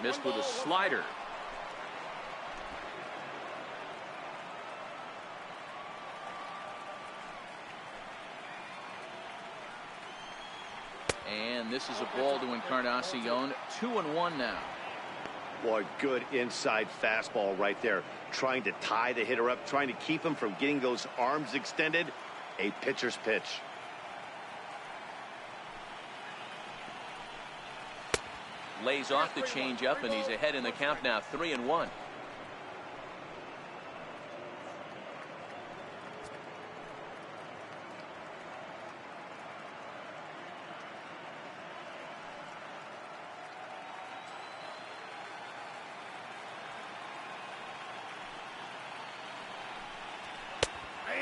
Missed with a slider. And this is a ball to Encarnacion. 2-1 now. Boy, good inside fastball right there. Trying to tie the hitter up, trying to keep him from getting those arms extended. A pitcher's pitch. Lays off the changeup, and he's ahead in the count now, 3-1.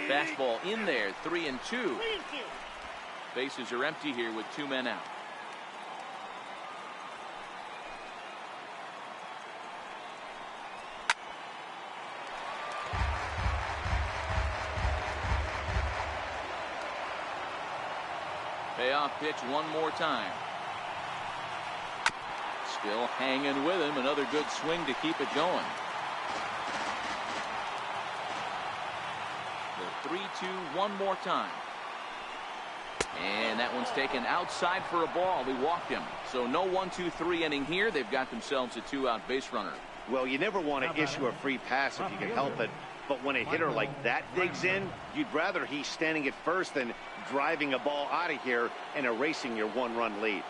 Fastball in there, 3-2. Bases are empty here with 2 men out. Payoff pitch one more time. Still hanging with him. Another good swing to keep it going. The 3-2 one more time. And that one's taken outside for a ball. We walked him. So no 1-2-3 inning here. They've got themselves a 2-out base runner. Well, you never want to issue a free pass if you can help it. But when a hitter like that digs in, you'd rather he's standing at first than driving a ball out of here and erasing your 1-run lead.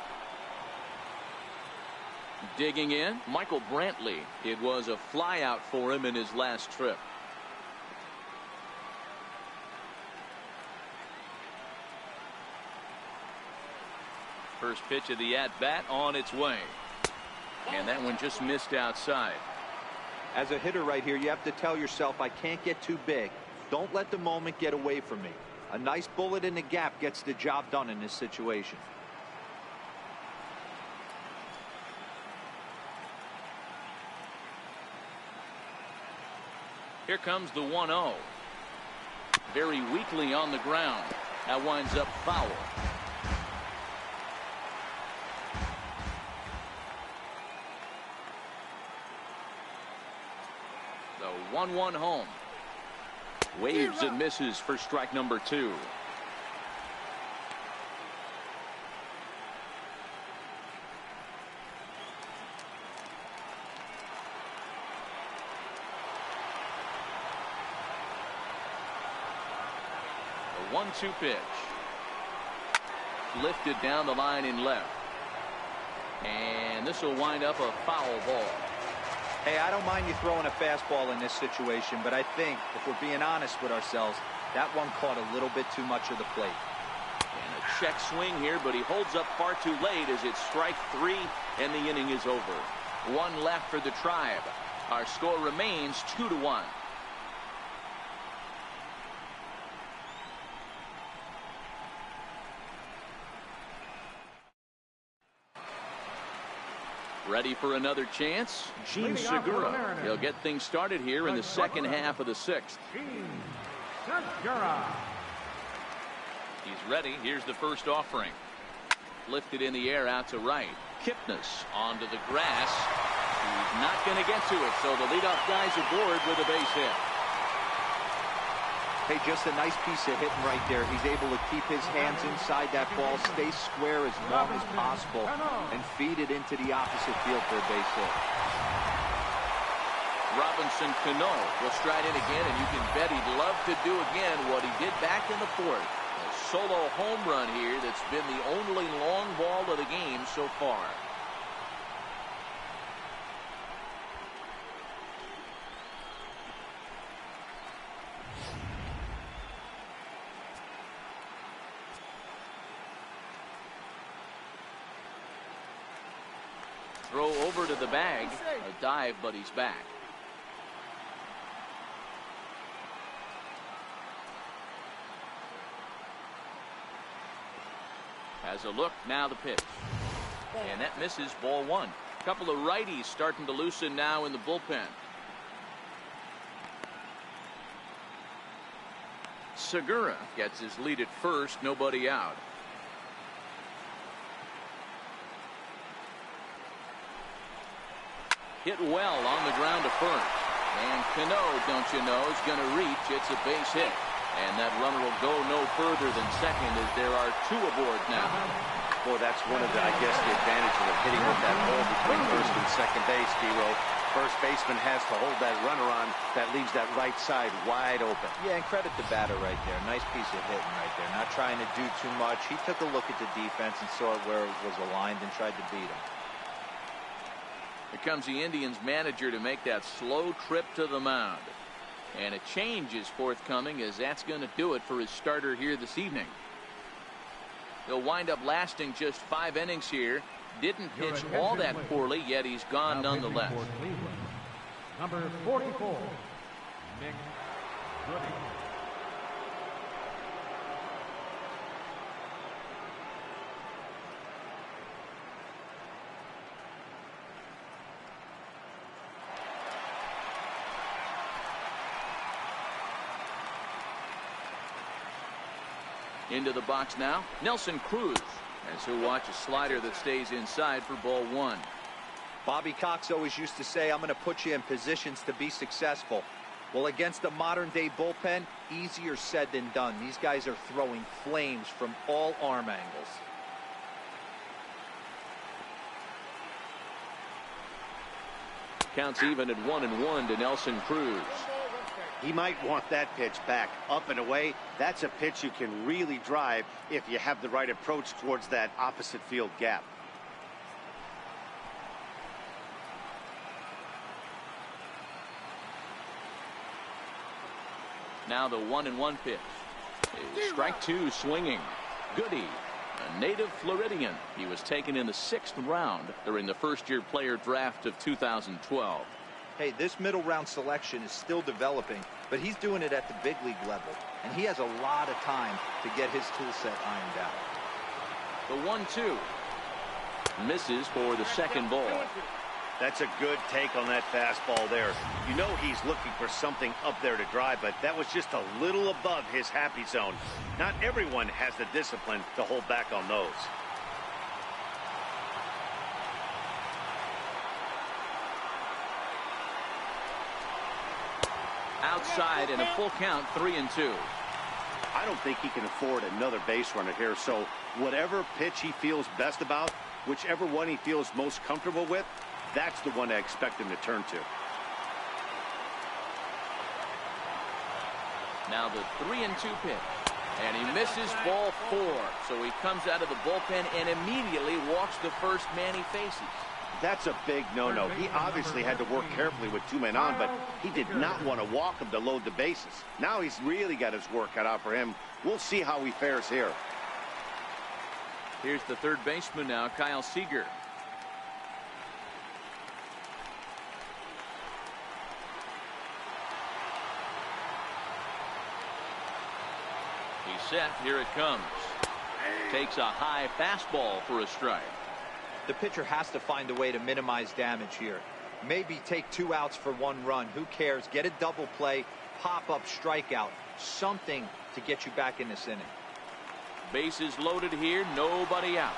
Digging in, Michael Brantley. It was a fly out for him in his last trip. First pitch of the at-bat on its way. And that one just missed outside. As a hitter right here, you have to tell yourself, I can't get too big. Don't let the moment get away from me. A nice bullet in the gap gets the job done in this situation. Here comes the 1-0. Very weakly on the ground. That winds up foul. The 1-1 home. Waves and misses for strike number 2. The 1-2 pitch. Lifted down the line in left. And this will wind up a foul ball. Hey, I don't mind you throwing a fastball in this situation, but I think if we're being honest with ourselves, that one caught a little bit too much of the plate. And a check swing here, but he holds up far too late as it's strike 3 and the inning is over. 1 left for the Tribe. Our score remains 2-1. Ready for another chance? Gene Segura. He'll get things started here in the second half of the 6th. He's ready. Here's the first offering. Lifted in the air out to right. Kipnis onto the grass. He's not going to get to it, so the leadoff guy's aboard with a base hit. Hey, just a nice piece of hitting right there. He's able to keep his hands inside that ball, stay square as long as possible, and feed it into the opposite field for a base hit. Robinson Cano will stride in again, and you can bet he'd love to do again what he did back in the fourth. A solo home run here that's been the only long ball of the game so far. Throw over to the bag. A dive, but he's back. Has a look, now the pitch. And that misses, ball one. A couple of righties starting to loosen now in the bullpen. Segura gets his lead at first, nobody out. Hit well on the ground to first. And Cano, don't you know, is going to reach. It's a base hit. And that runner will go no further than second as there are two aboard now. Boy, that's one of the, I guess, the advantages of hitting with that hole between first and second base, D-Row. First baseman has to hold that runner on. That leaves that right side wide open. Yeah, and credit the batter right there. Nice piece of hitting right there. Not trying to do too much. He took a look at the defense and saw where it was aligned and tried to beat him. Here comes the Indians manager to make that slow trip to the mound. And a change is forthcoming, as that's going to do it for his starter here this evening. He'll wind up lasting just 5 innings here. Didn't pitch all that poorly, yet he's gone nonetheless. Number 44, Nick Goody. Into the box now, Nelson Cruz, as he'll watch a slider that stays inside for ball one. Bobby Cox always used to say, I'm going to put you in positions to be successful. Well, against a modern-day bullpen, easier said than done. These guys are throwing flames from all arm angles. Counts even at 1-1 to Nelson Cruz. He might want that pitch back, up and away. That's a pitch you can really drive if you have the right approach towards that opposite field gap. Now the 1-1 pitch. Strike two swinging. Goody, a native Floridian. He was taken in the 6th round during the first-year player draft of 2012. Hey, this middle round selection is still developing, but he's doing it at the big league level, and he has a lot of time to get his tool set ironed out. The 1-2 misses for the second ball. That's a good take on that fastball there. You know he's looking for something up there to drive, but that was just a little above his happy zone. Not everyone has the discipline to hold back on those. Outside and a full count, 3-2. I don't think he can afford another base runner here, so whatever pitch he feels best about, whichever one he feels most comfortable with, that's the one I expect him to turn to. Now the 3-2 pitch, and he misses ball 4. So he comes out of the bullpen and immediately walks the first man he faces. That's a big no-no. He obviously had to work carefully with 2 men on, but he did not want to walk him to load the bases. Now he's really got his work cut out for him. We'll see how he fares here. Here's the third baseman now, Kyle Seager. He's set, here it comes. Takes a high fastball for a strike. The pitcher has to find a way to minimize damage here. Maybe take 2 outs for 1 run. Who cares? Get a double play, pop-up strikeout, something to get you back in this inning. Bases loaded here, nobody out.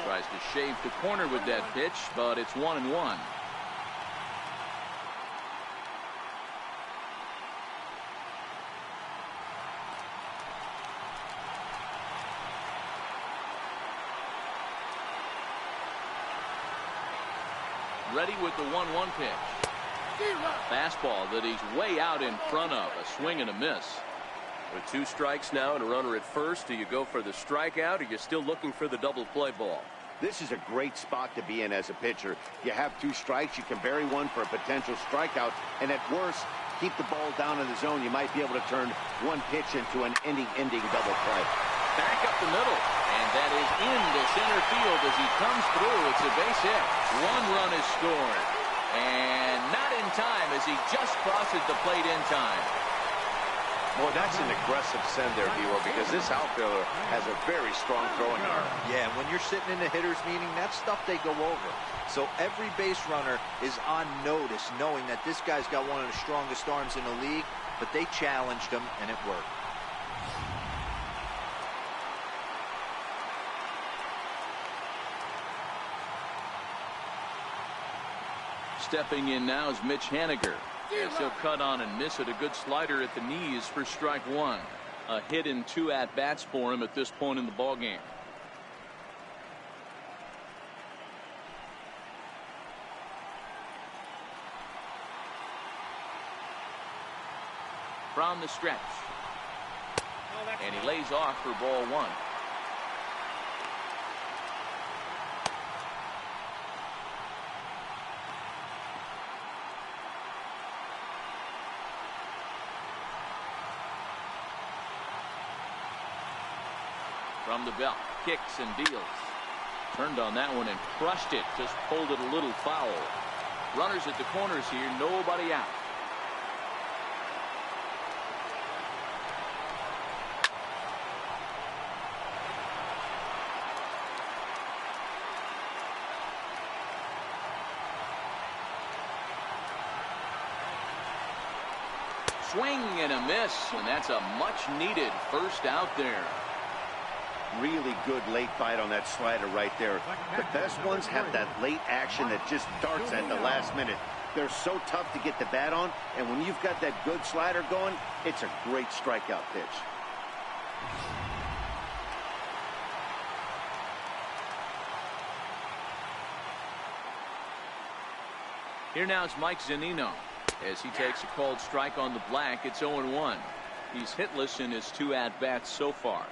Tries to shave the corner with that pitch, but it's 1-1. ready with the 1-1 pitch. Fastball that he's way out in front of. A swing and a miss. With 2 strikes now and a runner at first, do you go for the strikeout or are you still looking for the double play ball? This is a great spot to be in as a pitcher. You have 2 strikes, you can bury one for a potential strikeout, and at worst, keep the ball down in the zone. You might be able to turn one pitch into an ending double play. Back up the middle, and that is into center field as he comes through. It's a base hit. 1 run is scored, and not in time as he just crosses the plate in time. Boy, that's an aggressive send there, D-Roy, because this outfielder has a very strong throwing arm. Yeah, when you're sitting in a hitter's meeting, that's stuff they go over. So every base runner is on notice, knowing that this guy's got one of the strongest arms in the league, but they challenged him, and it worked. Stepping in now is Mitch Haniger. As he'll cut on and miss it. A good slider at the knees for strike 1. A hit in 2 at-bats for him at this point in the ballgame. From the stretch. And he lays off for ball 1. From the belt, kicks and deals. Turned on that one and crushed it. Just pulled it a little foul. Runners at the corners here, nobody out. Swing and a miss, and that's a much-needed first out there. Really good late bite on that slider right there. The best ones have that late action that just darts at the last minute. They're so tough to get the bat on, and when you've got that good slider going, it's a great strikeout pitch. Here now is Mike Zunino as he takes a called strike on the black. It's 0-1. He's hitless in his 2 at-bats so far.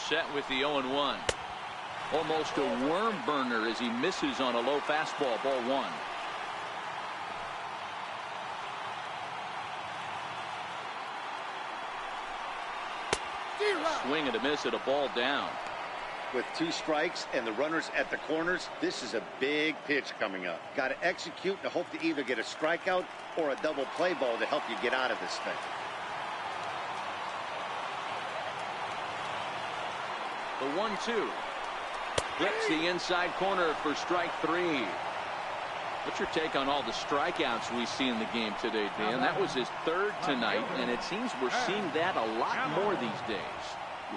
Set with the 0-1. Almost a worm burner as he misses on a low fastball. Ball 1. Swing and a miss at a ball down. With 2 strikes and the runners at the corners, this is a big pitch coming up. Got to execute and hope to either get a strikeout or a double play ball to help you get out of this thing. The 1-2. Hits the inside corner for strike 3. What's your take on all the strikeouts we see in the game today, Dan? That was his 3rd tonight, and it seems we're seeing that a lot more these days.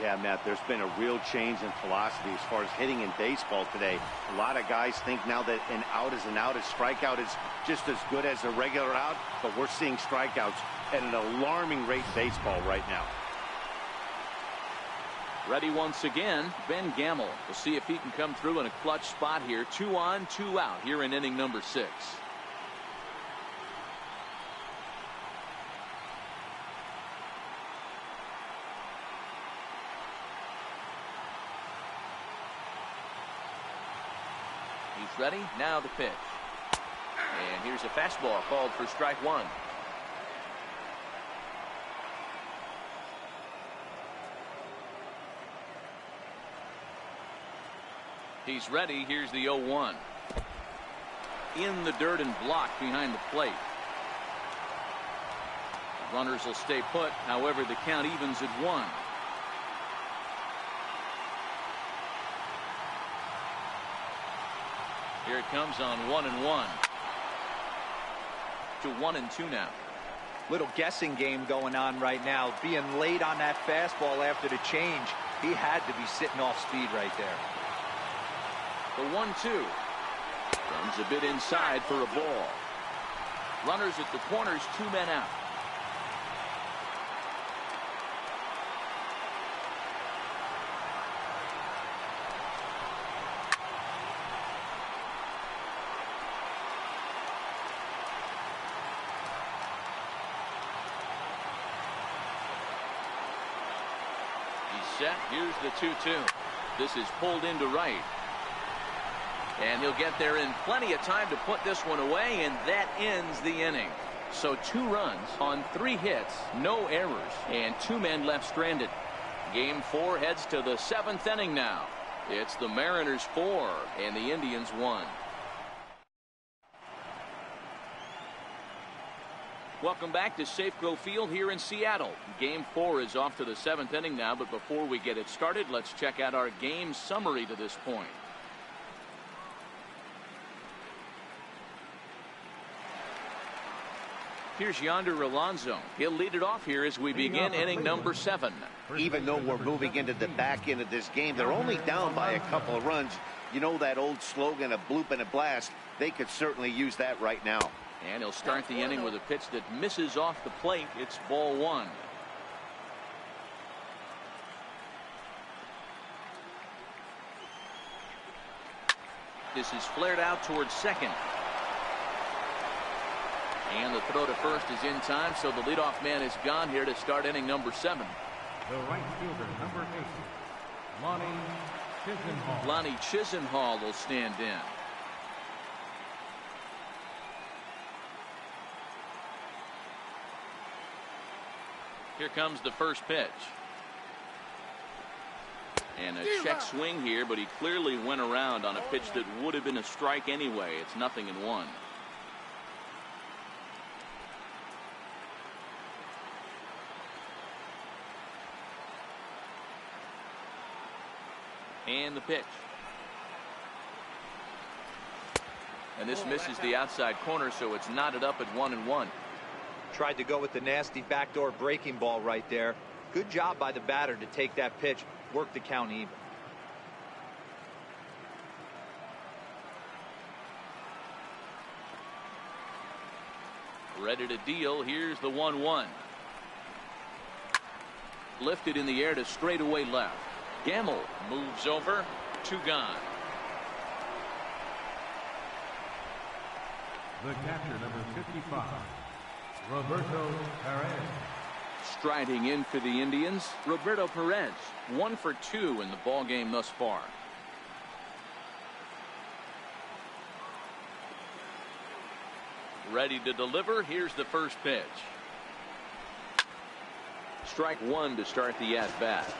Yeah, Matt, there's been a real change in philosophy as far as hitting in baseball today. A lot of guys think now that an out is an out, a strikeout is just as good as a regular out, but we're seeing strikeouts at an alarming rate in baseball right now. Ready once again, Ben Gamel. We'll see if he can come through in a clutch spot here. 2 on, 2 out here in inning number 6. He's ready. Now the pitch. And here's a fastball called for strike 1. He's ready. Here's the 0-1. In the dirt and blocked behind the plate. The runners will stay put. However, the count evens at 1. Here it comes on 1-1. To 1-2 now. Little guessing game going on right now. Being late on that fastball after the change. He had to be sitting off speed right there. The 1-2. Comes a bit inside for a ball. Runners at the corners, 2 men out. set. Here's the 2-2. This is pulled into right. And he'll get there in plenty of time to put this one away, and that ends the inning. So 2 runs on 3 hits, no errors, and 2 men left stranded. Game 4 heads to the 7th inning now. It's the Mariners 4 and the Indians 1. Welcome back to Safeco Field here in Seattle. Game 4 is off to the 7th inning now, but before we get it started, let's check out our game summary to this point. Here's Yonder Alonso. He'll lead it off here as we begin inning number 7. Even though we're moving into the back end of this game, they're only down by a couple of runs. You know that old slogan, a bloop and a blast? They could certainly use that right now. And he'll start the inning with a pitch that misses off the plate. It's ball 1. This is flared out towards second. And the throw to first is in time, so the leadoff man is gone here to start inning number 7. The right fielder, number 8, Lonnie Chisenhall. Lonnie Chisenhall will stand in. Here comes the first pitch. And a check swing here, but he clearly went around on a pitch that would have been a strike anyway. It's 0-1. And the pitch. And this misses the outside corner, so it's knotted up at 1-1. Tried to go with the nasty backdoor breaking ball right there. Good job by the batter to take that pitch, work the count even. Ready to deal. Here's the 1-1. Lifted in the air to straightaway left. Gamble moves over. 2 gone. The catcher, number 55, Roberto Perez. Striding in for the Indians, Roberto Perez, 1 for 2 in the ball game thus far. Ready to deliver. Here's the first pitch. Strike 1 to start the at-bat.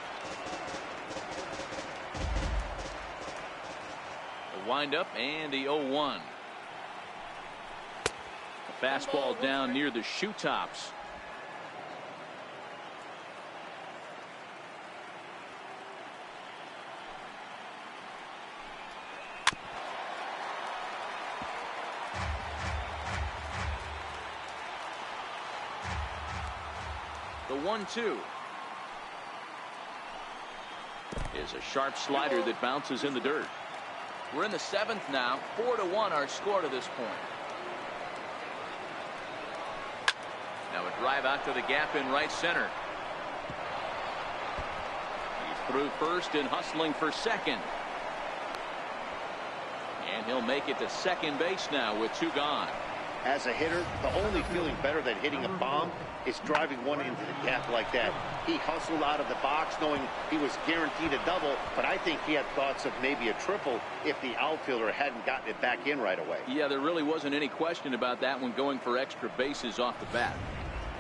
The windup and the 0-1. A fastball down near the shoe tops. The 1-2 is a sharp slider that bounces in the dirt. We're in the 7th now. 4-1 our score to this point. Now a drive out to the gap in right center. He's through first and hustling for second. And he'll make it to second base now with 2 gone. As a hitter, the only feeling better than hitting a bomb is driving one into the gap like that. He hustled out of the box knowing he was guaranteed a double, but I think he had thoughts of maybe a triple if the outfielder hadn't gotten it back in right away. Yeah, there really wasn't any question about that one, going for extra bases off the bat.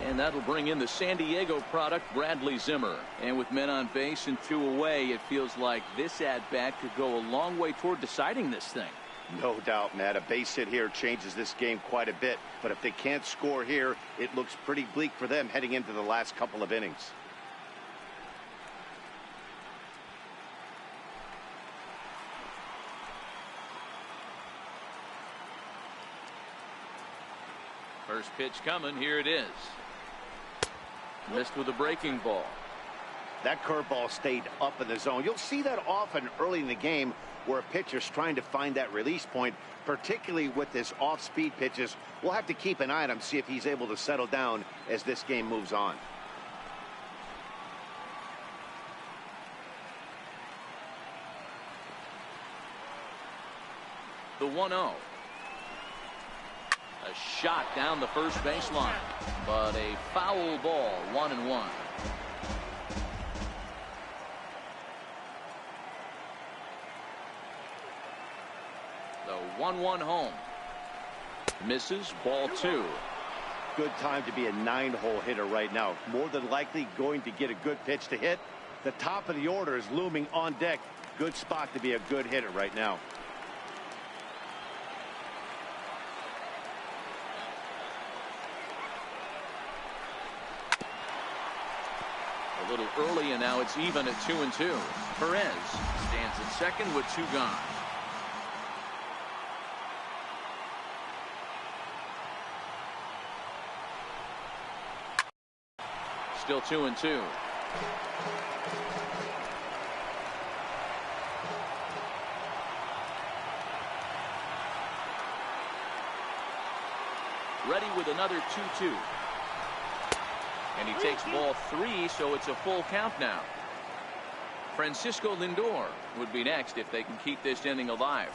And that'll bring in the San Diego product, Bradley Zimmer. And with men on base and 2 away, it feels like this at-bat could go a long way toward deciding this thing. No doubt, Matt. A base hit here changes this game quite a bit. But if they can't score here, it looks pretty bleak for them heading into the last couple of innings. First pitch coming. Here it is. Missed with a breaking ball. That curveball stayed up in the zone. You'll see that often early in the game where a pitcher's trying to find that release point, particularly with this off-speed pitches. We'll have to keep an eye on him, see if he's able to settle down as this game moves on. The 1-0. A shot down the first baseline, but a foul ball. 1-1. The 1-1 home. Misses, ball 2. Good time to be a 9-hole hitter right now. More than likely going to get a good pitch to hit. The top of the order is looming on deck. Good spot to be a good hitter right now. A little early, and now it's even at 2-2. Perez stands at second with 2 gone. Still 2-2. Ready with another 2-2. And he takes ball 3, so it's a full count now. Francisco Lindor would be next if they can keep this inning alive.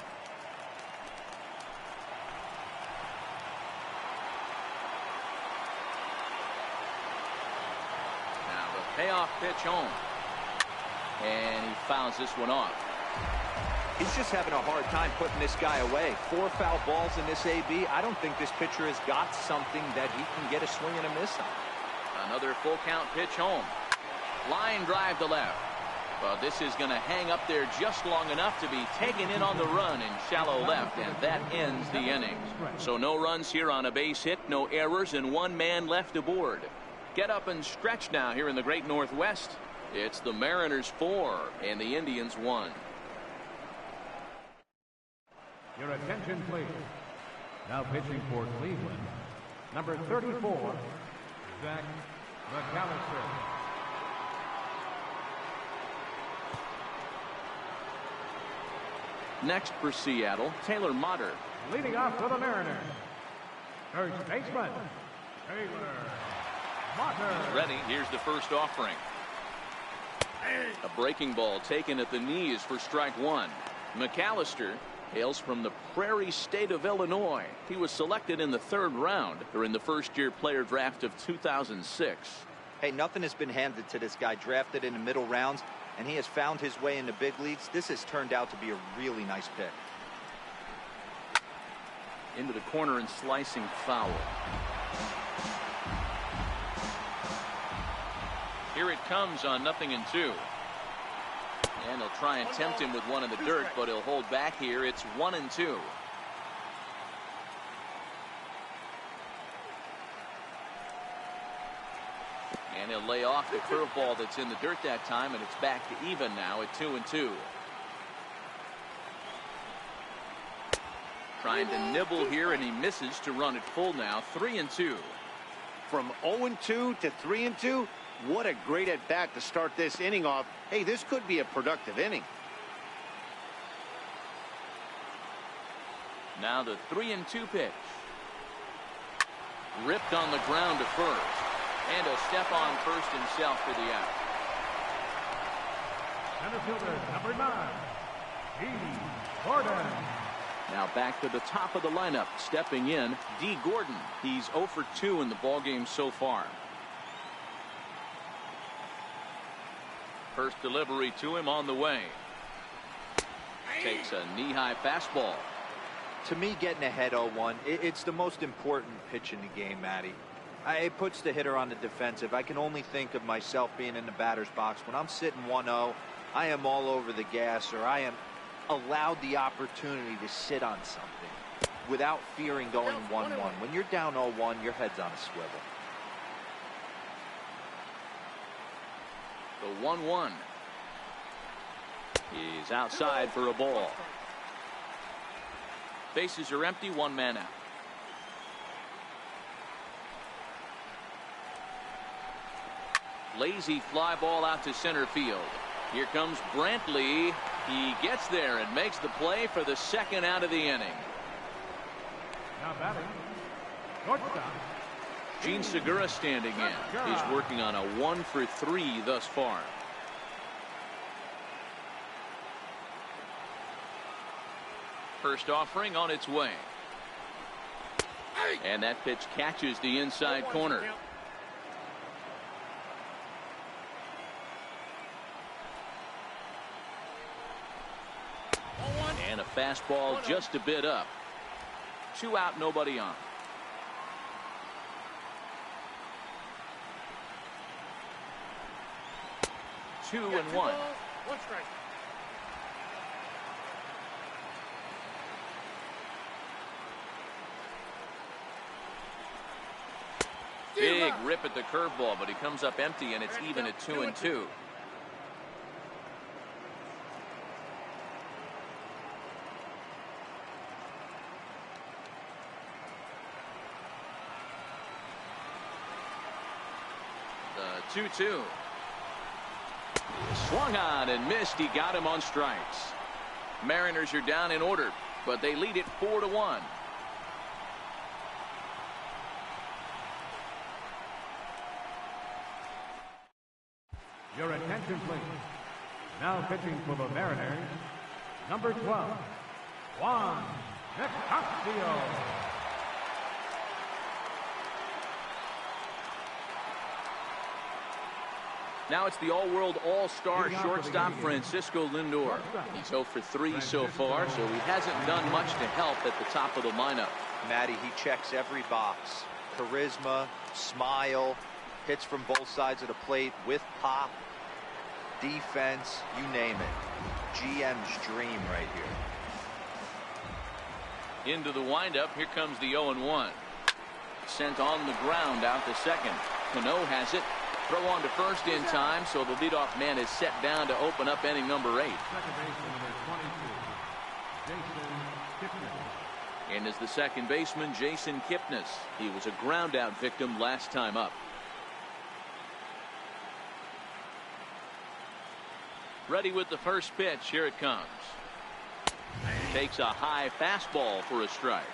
Now the payoff pitch home. And he fouls this one off. He's just having a hard time putting this guy away. 4 foul balls in this AB. I don't think this pitcher has got something that he can get a swing and a miss on. Another full count pitch home. Line drive to left. Well, this is going to hang up there just long enough to be taken in on the run in shallow left, and that ends the inning. So no runs here on a base hit, no errors, and 1 man left aboard. Get up and stretch now here in the Great Northwest. It's the Mariners 4 and the Indians 1. Your attention, please. Now pitching for Cleveland, number 34, Zach McAllister. Next for Seattle, Taylor Motter. Leading off for the Mariners, first baseman, Taylor Motter. Ready, here's the first offering. A breaking ball taken at the knees for strike 1. McAllister hails from the Prairie State of Illinois. He was selected in the 3rd round during the first-year player draft of 2006. Hey, nothing has been handed to this guy. Drafted in the middle rounds, and he has found his way in the big leagues. This has turned out to be a really nice pick. Into the corner and slicing foul. Here it comes on 0-2. And he'll try and tempt him with one in the dirt, but he'll hold back here. It's 1-2. And he'll lay off the curveball that's in the dirt that time, and it's back to even now at 2-2. Trying to nibble here, and he misses to run it full now. 3-2. From 0-2 to 3-2. What a great at bat to start this inning off. Hey, this could be a productive inning. Now the 3-2 pitch. Ripped on the ground to first. And a step on first himself for the out. Center fielder, number 9, D. Gordon. Now back to the top of the lineup. Stepping in, D. Gordon. He's 0 for 2 in the ballgame so far. First delivery to him on the way. Takes a knee-high fastball. To me, getting ahead 0-1, it's the most important pitch in the game, Matty. It puts the hitter on the defensive. I can only think of myself being in the batter's box. When I'm sitting 1-0, I am all over the gas, or I am allowed the opportunity to sit on something without fearing going 1-1. When you're down 0-1, your head's on a swivel. The 1-1. He's outside for a ball. Bases are empty, 1 man out. Lazy fly ball out to center field. Here comes Brantley. He gets there and makes the play for the 2nd out of the inning. Now batting, shortstop, Gene Segura standing in. He's working on a 1 for 3 thus far. First offering on its way. And that pitch catches the inside corner. And a Fastball just a bit up. 2 out, nobody on. Two and one. One strike. Big rip at the curveball, but he comes up empty, and it's even at 2 and 2. The 2-2. Swung on and missed. He got him on strikes. Mariners are down in order, but they lead it 4-1. Your attention, please. Now pitching for the Mariners, number 12, Juan Nicasio. Now it's the all-world all-star shortstop Francisco Lindor. He's 0 for 3 so far, so he hasn't done much to help at the top of the lineup. Matty, he checks every box. Charisma, smile, hits from both sides of the plate with pop, defense, you name it. GM's dream right here. Into the windup, here comes the 0-1. Sent on the ground out to second. Cano has it. Throw on to first in time, so the leadoff man is set down to open up inning number 8. Second baseman, number 22, Jason Kipnis. And as the second baseman, Jason Kipnis. He was a ground-out victim last time up. Ready with the first pitch. Here it comes. Takes a high fastball for a strike.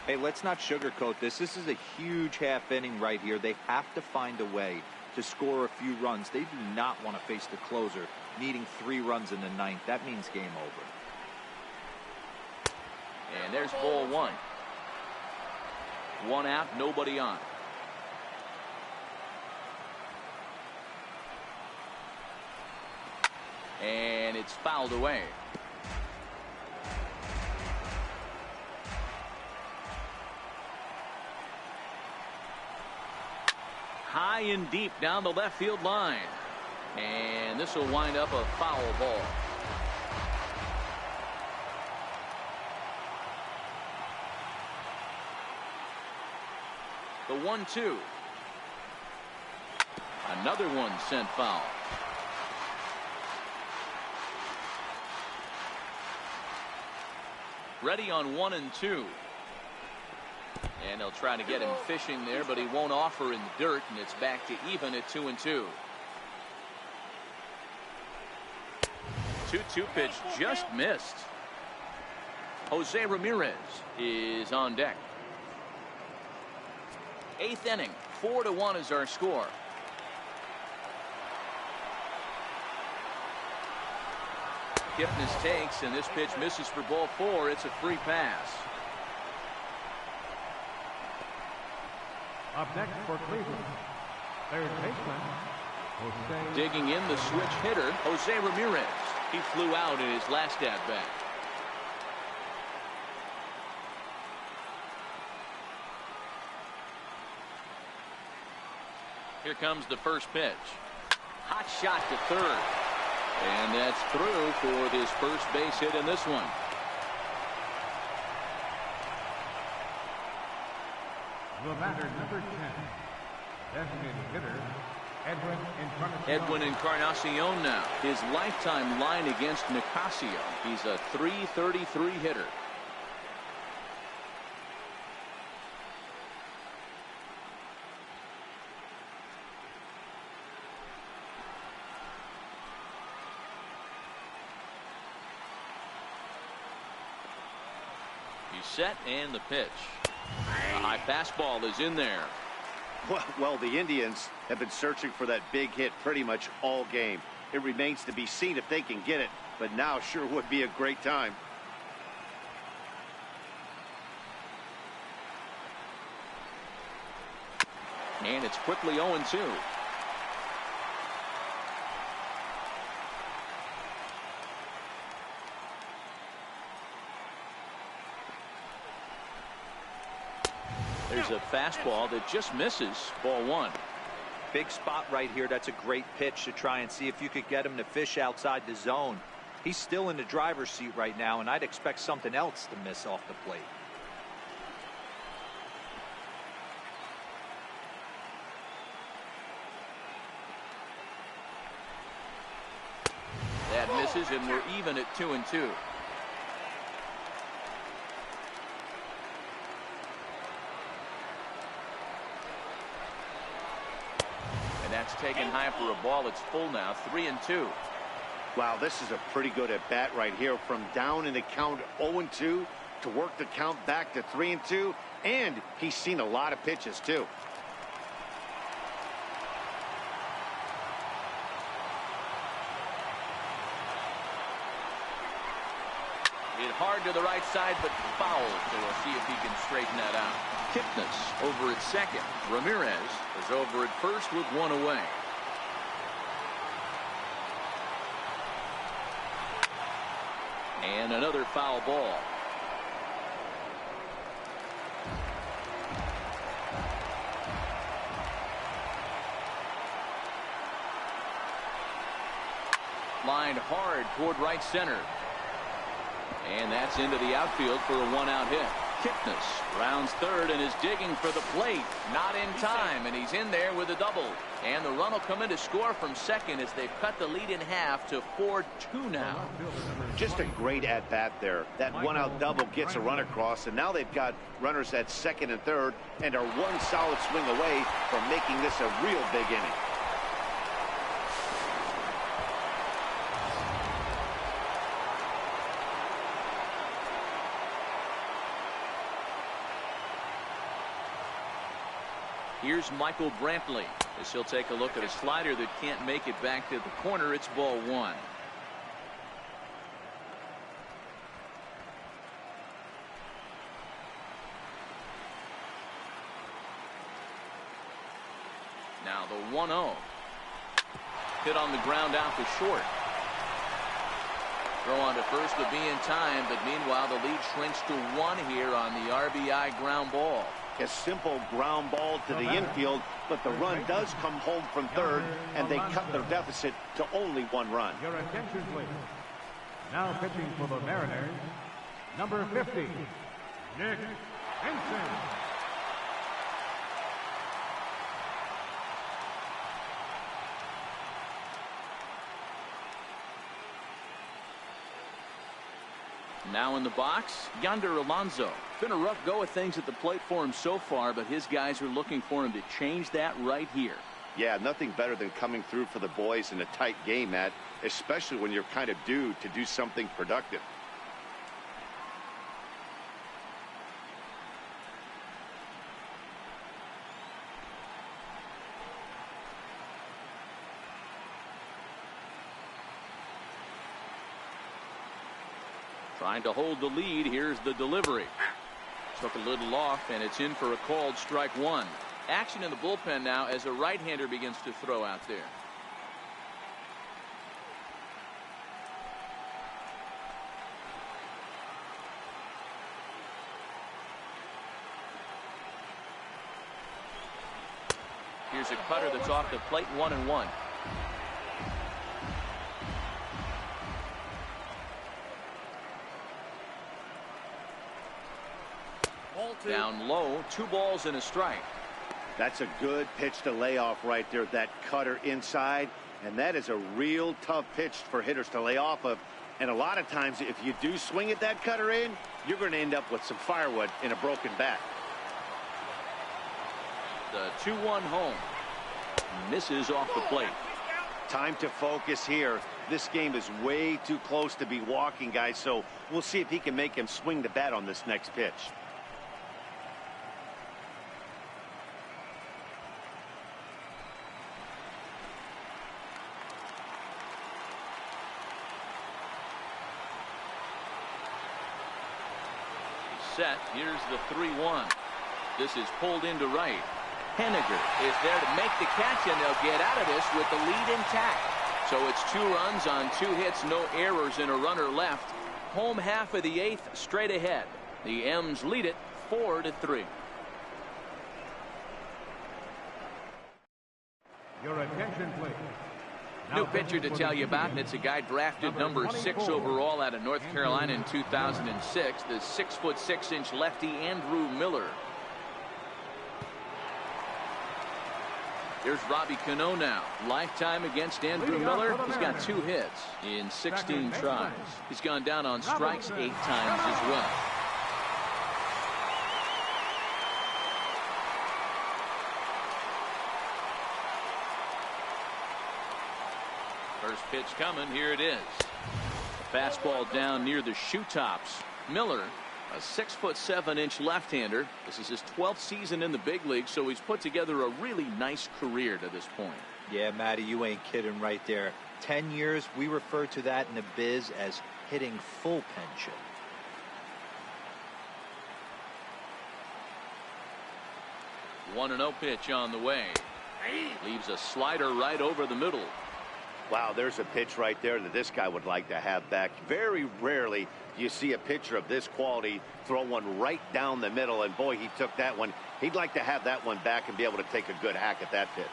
Hey, let's not sugarcoat this. This is a huge half inning right here. They have to find a way to score a few runs. They do not want to face the closer needing 3 runs in the 9th. That means game over. And there's ball 1. 1 out, nobody on. And it's fouled away. High and deep down the left field line. And this will wind up a foul ball. The 1-2. Another one sent foul. Ready on 1 and 2. And they'll try to get him fishing there, but he won't offer in the dirt, and it's back to even at 2 and 2. 2-2 pitch just missed. Jose Ramirez is on deck. 8th inning, 4-1 is our score. Kipnis takes, and this pitch misses for ball 4. It's a free pass. Up next for Cleveland, third baseman, Jose. Digging in the switch hitter, Jose Ramirez. He flew out in his last at-bat. Here comes the first pitch. Hot shot to third. And that's through for his first base hit in this one. The batter, number 10, designated hitter, EDWIN Encarnacion. EDWIN Encarnacion now. His lifetime line against Nicasio. He's a .333 hitter. He's set, and the pitch. A high fastball is in there. Well, the Indians have been searching for that big hit pretty much all game. It remains to be seen if they can get it, but now sure would be a great time. And it's quickly 0-2. There's a fastball that just misses. Ball one. Big spot right here. That's a great pitch to try and see if you could get him to fish outside the zone. He's still in the driver's seat right now, and I'd expect something else to miss off the plate. That misses, and we're even at 2-2. And that's taken high for a ball. It's full now, 3-2. Wow, this is a pretty good at bat right here. From down in the count 0-2 to work the count back to 3-2, and he's seen a lot of pitches too. Hit hard to the right side, but foul. So we'll see if he can straighten that out. Kipnis over at second. Ramirez is over at first with one away. And another foul ball. Lined hard toward right center. And that's into the outfield for a one-out hit. Kipnis rounds third and is digging for the plate. Not in time, and he's in there with a double. And the run will come in to score from second as they've cut the lead in half to 4-2 now. Just a great at-bat there. That one-out double gets a run across, and now they've got runners at second and third and are one solid swing away from making this a real big inning. Here's Michael Brantley as he'll take a look at a slider that can't make it back to the corner. It's ball one. Now the 1-0. Hit on the ground out to short. Throw on to first would be in time, but meanwhile the lead shrinks to 1 here on the RBI ground ball. A simple ground ball to the infield, but the run does come home from third, and they cut their deficit to only 1 run. Your attention, please. Now pitching for the Mariners, number 50, Nick Henson. Now in the box, Yonder Alonso. Been a rough go of things at the plate for him so far, but his guys are looking for him to change that right here. Yeah, nothing better than coming through for the boys in a tight game, Matt, especially when you're kind of due to do something productive. Trying to hold the lead. Here's the delivery. Took a little off, and it's in for a called strike one. Action in the bullpen now as a right-hander begins to throw out there. Here's a cutter that's off the plate, 1-1. Down low, 2 balls and a strike. That's a good pitch to lay off right there, that cutter inside, and that is a real tough pitch for hitters to lay off of. And a lot of times if you do swing at that cutter in, you're going to end up with some firewood in a broken bat. The 2-1 home. Misses off the plate. Time to focus here. This game is way too close to be walking, guys, so we'll see if he can make him swing the bat on this next pitch. Set. Here's the 3-1. This is pulled into right. Henniger is there to make the catch, and they'll get out of this with the lead intact. So it's 2 runs on 2 hits, no errors, and a runner left. Home half of the 8th straight ahead. The M's lead it 4-3. Your attention, please. New pitcher to tell you about, and it's a guy drafted number 6 overall out of North Carolina in 2006, the 6'6" lefty Andrew Miller. Here's Robbie Cano now. Lifetime against Andrew Miller. He's got 2 hits in 16 tries. He's gone down on strikes 8 times as well. First pitch coming. Here it is. A fastball down near the shoe tops. Miller, a 6'7" left-hander. This is his 12th season in the big league, so he's put together a really nice career to this point. Yeah, Matty, you ain't kidding right there. 10 years, we refer to that in the biz as hitting full pension. One and 0 pitch on the way. Leaves a slider right over the middle. Wow, there's a pitch right there that this guy would like to have back. Very rarely do you see a pitcher of this quality throw one right down the middle, and boy, he took that one. He'd like to have that one back and be able to take a good hack at that pitch.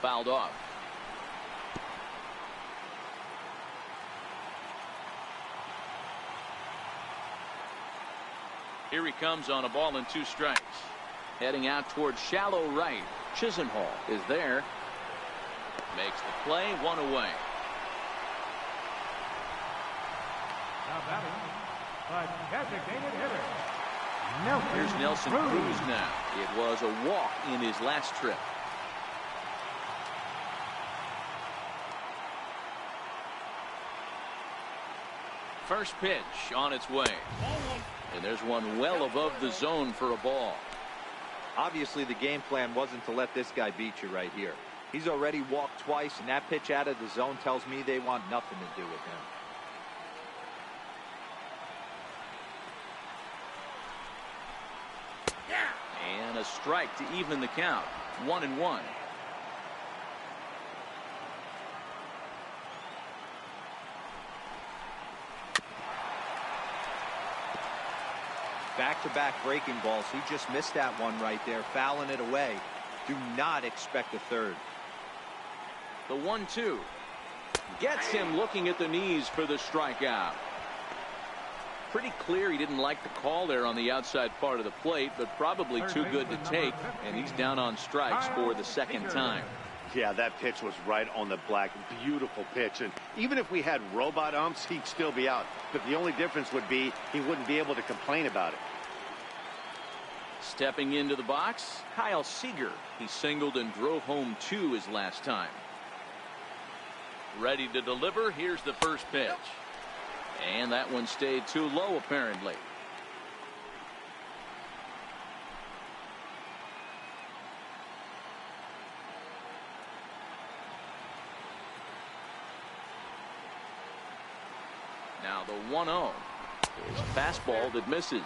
Fouled off. Here he comes on a ball and 2 strikes. Heading out towards shallow right. Chisenhall is there. Makes the play, 1 away. Now batting, the designated hitter. Here's Nelson Cruz now. It was a walk in his last trip. First pitch on its way. And there's one well above the zone for a ball. Obviously, the game plan wasn't to let this guy beat you right here. He's already walked twice, and that pitch out of the zone tells me they want nothing to do with him. And a strike to even the count. 1-1. Back-to-back breaking balls. He just missed that one right there, fouling it away. Do not expect a third. The 1-2 gets him looking at the knees for the strikeout. Pretty clear he didn't like the call there on the outside part of the plate, but probably too good to take, and he's down on strikes for the second time. Yeah, that pitch was right on the black. Beautiful pitch. And even if we had robot umps, he'd still be out. But the only difference would be he wouldn't be able to complain about it. Stepping into the box, Kyle Seager. He singled and drove home 2 his last time. Ready to deliver. Here's the first pitch. And that one stayed too low, apparently. Now the 1-0 is a fastball that misses.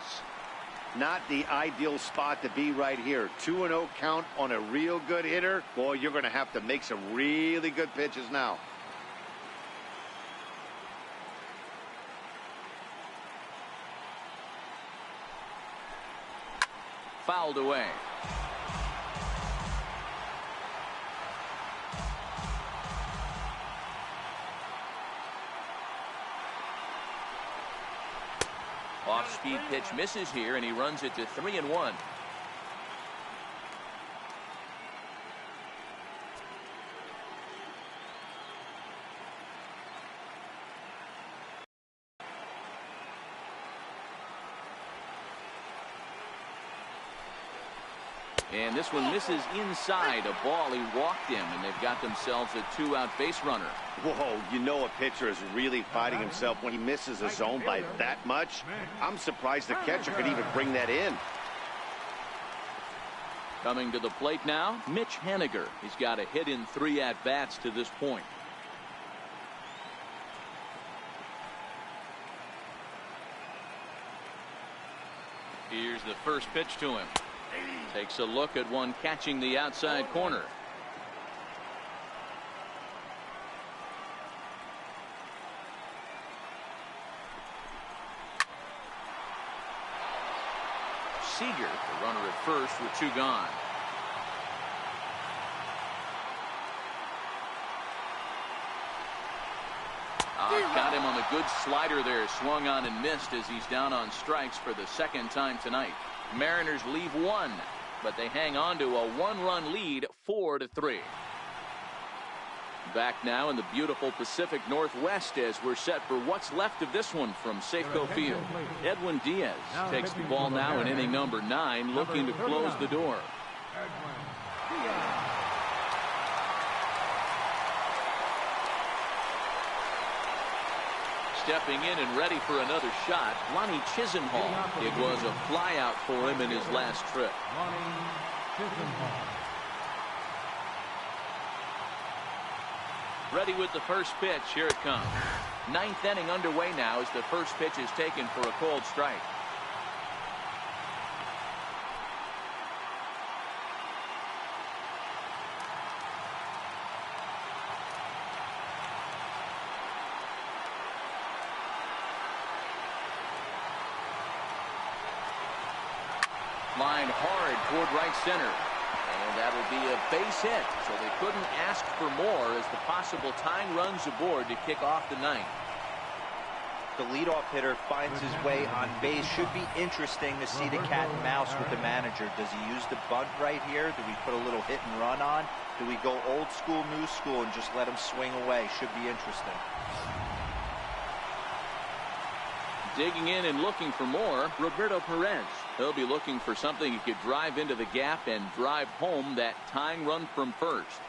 Not the ideal spot to be right here. 2-0 count on a real good hitter. Boy, you're going to have to make some really good pitches now. Fouled away. Off-speed pitch misses here, and he runs it to 3-1. And this one misses inside. A ball, he walked him, and they've got themselves a 2-out base runner. Whoa, you know a pitcher is really fighting himself when he misses a zone by that much. I'm surprised the catcher could even bring that in. Coming to the plate now, Mitch Haniger. He's got a hit in 3 at-bats to this point. Here's the first pitch to him. Takes a look at one catching the outside corner. Seager, the runner at first with 2 gone. Got him on the good slider there. Swung on and missed as he's down on strikes for the second time tonight. Mariners leave one, but they hang on to a one-run lead, 4-3. Back now in the beautiful Pacific Northwest as we're set for what's left of this one from Safeco Field. Edwin Diaz takes the ball now in inning number 9, looking to close the door. Stepping in and ready for another shot, Lonnie Chisenhall. It was a flyout for him in his last trip. Ready with the first pitch. Here it comes. Ninth inning underway now as the first pitch is taken for a cold strike. Line hard toward right center. And that'll be a base hit, so they couldn't ask for more as the possible tying runs aboard to kick off the ninth. The leadoff hitter finds his way on base. Should be interesting to see the cat and mouse with the manager. Does he use the bunt right here? Do we put a little hit and run on? Do we go old school, new school, and just let him swing away? Should be interesting. Digging in and looking for more, Roberto Perez. He'll be looking for something he could drive into the gap and drive home that tying run from first.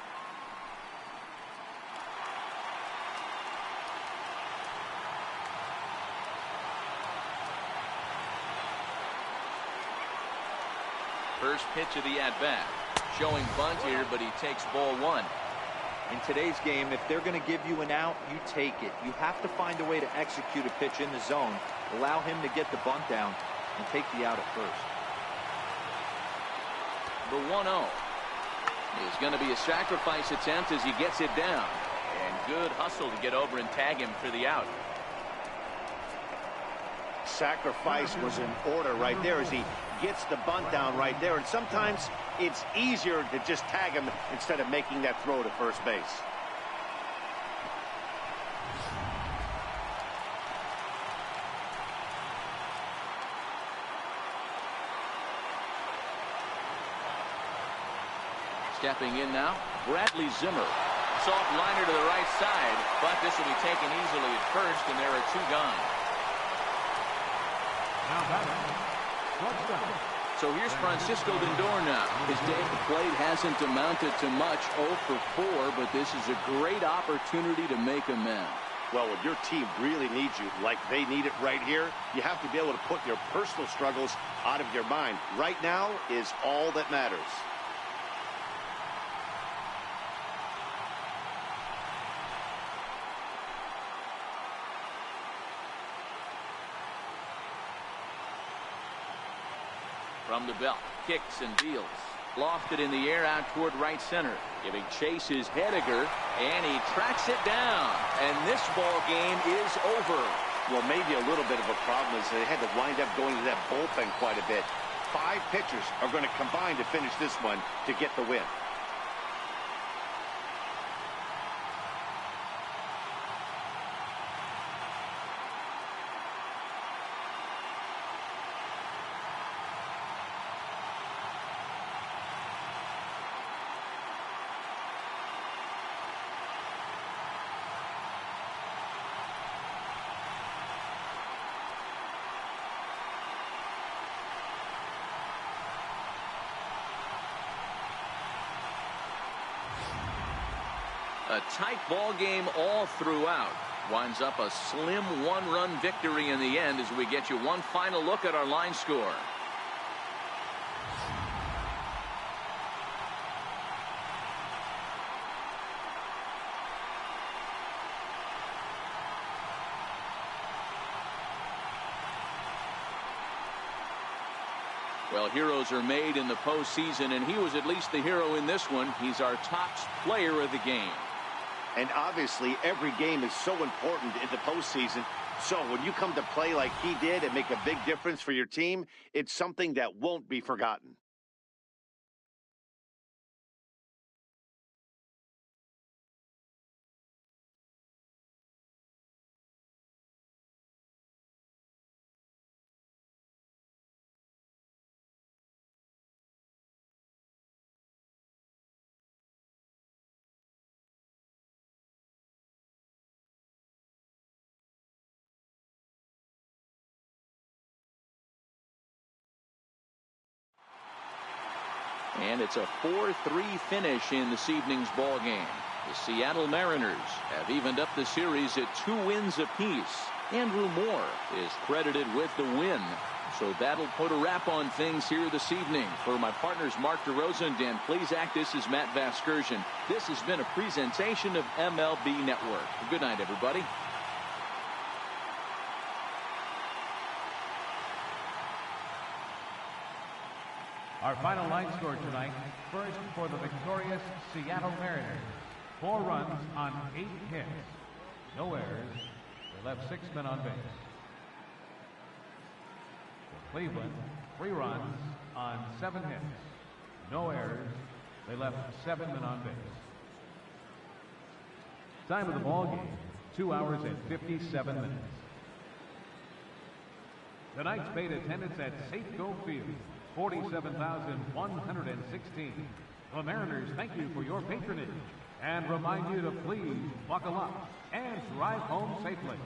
First pitch of the at-bat. Showing bunt here, but he takes ball one. In today's game, if they're going to give you an out, you take it. You have to find a way to execute a pitch in the zone, allow him to get the bunt down, and take the out at first. The 1-0 is going to be a sacrifice attempt as he gets it down. And good hustle to get over and tag him for the out. Sacrifice was in order right there as he gets the bunt down right there. And sometimes it's easier to just tag him instead of making that throw to first base. Stepping in now, Bradley Zimmer. Soft liner to the right side, but this will be taken easily at first, and there are two gone. So here's Francisco Lindor now. His day at the plate hasn't amounted to much, 0 for 4, but this is a great opportunity to make amends. Well, when your team really needs you, like they need it right here, you have to be able to put your personal struggles out of your mind. Right now is all that matters. From the belt, kicks and deals. Lofted in the air out toward right center. Giving chase is Hediger, and he tracks it down. And this ball game is over. Well, maybe a little bit of a problem is they had to wind up going to that bullpen quite a bit. 5 pitchers are going to combine to finish this one to get the win. A tight ball game all throughout. Winds up a slim 1-run victory in the end as we get you one final look at our line score. Well, heroes are made in the postseason, and he was at least the hero in this one. He's our top player of the game. And obviously, every game is so important in the postseason. So when you come to play like he did and make a big difference for your team, it's something that won't be forgotten. And it's a 4-3 finish in this evening's ball game. The Seattle Mariners have evened up the series at 2 wins apiece. Andrew Moore is credited with the win. So that'll put a wrap on things here this evening. For my partners Mark DeRosa and Dan Plesac, this is Matt Vasgersian. This has been a presentation of MLB Network. Good night, everybody. Our final line score tonight, first for the victorious Seattle Mariners. 4 runs on 8 hits. No errors. They left 6 men on base. For Cleveland, 3 runs on 7 hits. No errors. They left 7 men on base. Time of the ball game, 2 hours and 57 minutes. Tonight's paid attendance at Safeco Field, 47,116. The Mariners thank you for your patronage and remind you to please buckle up and drive home safely.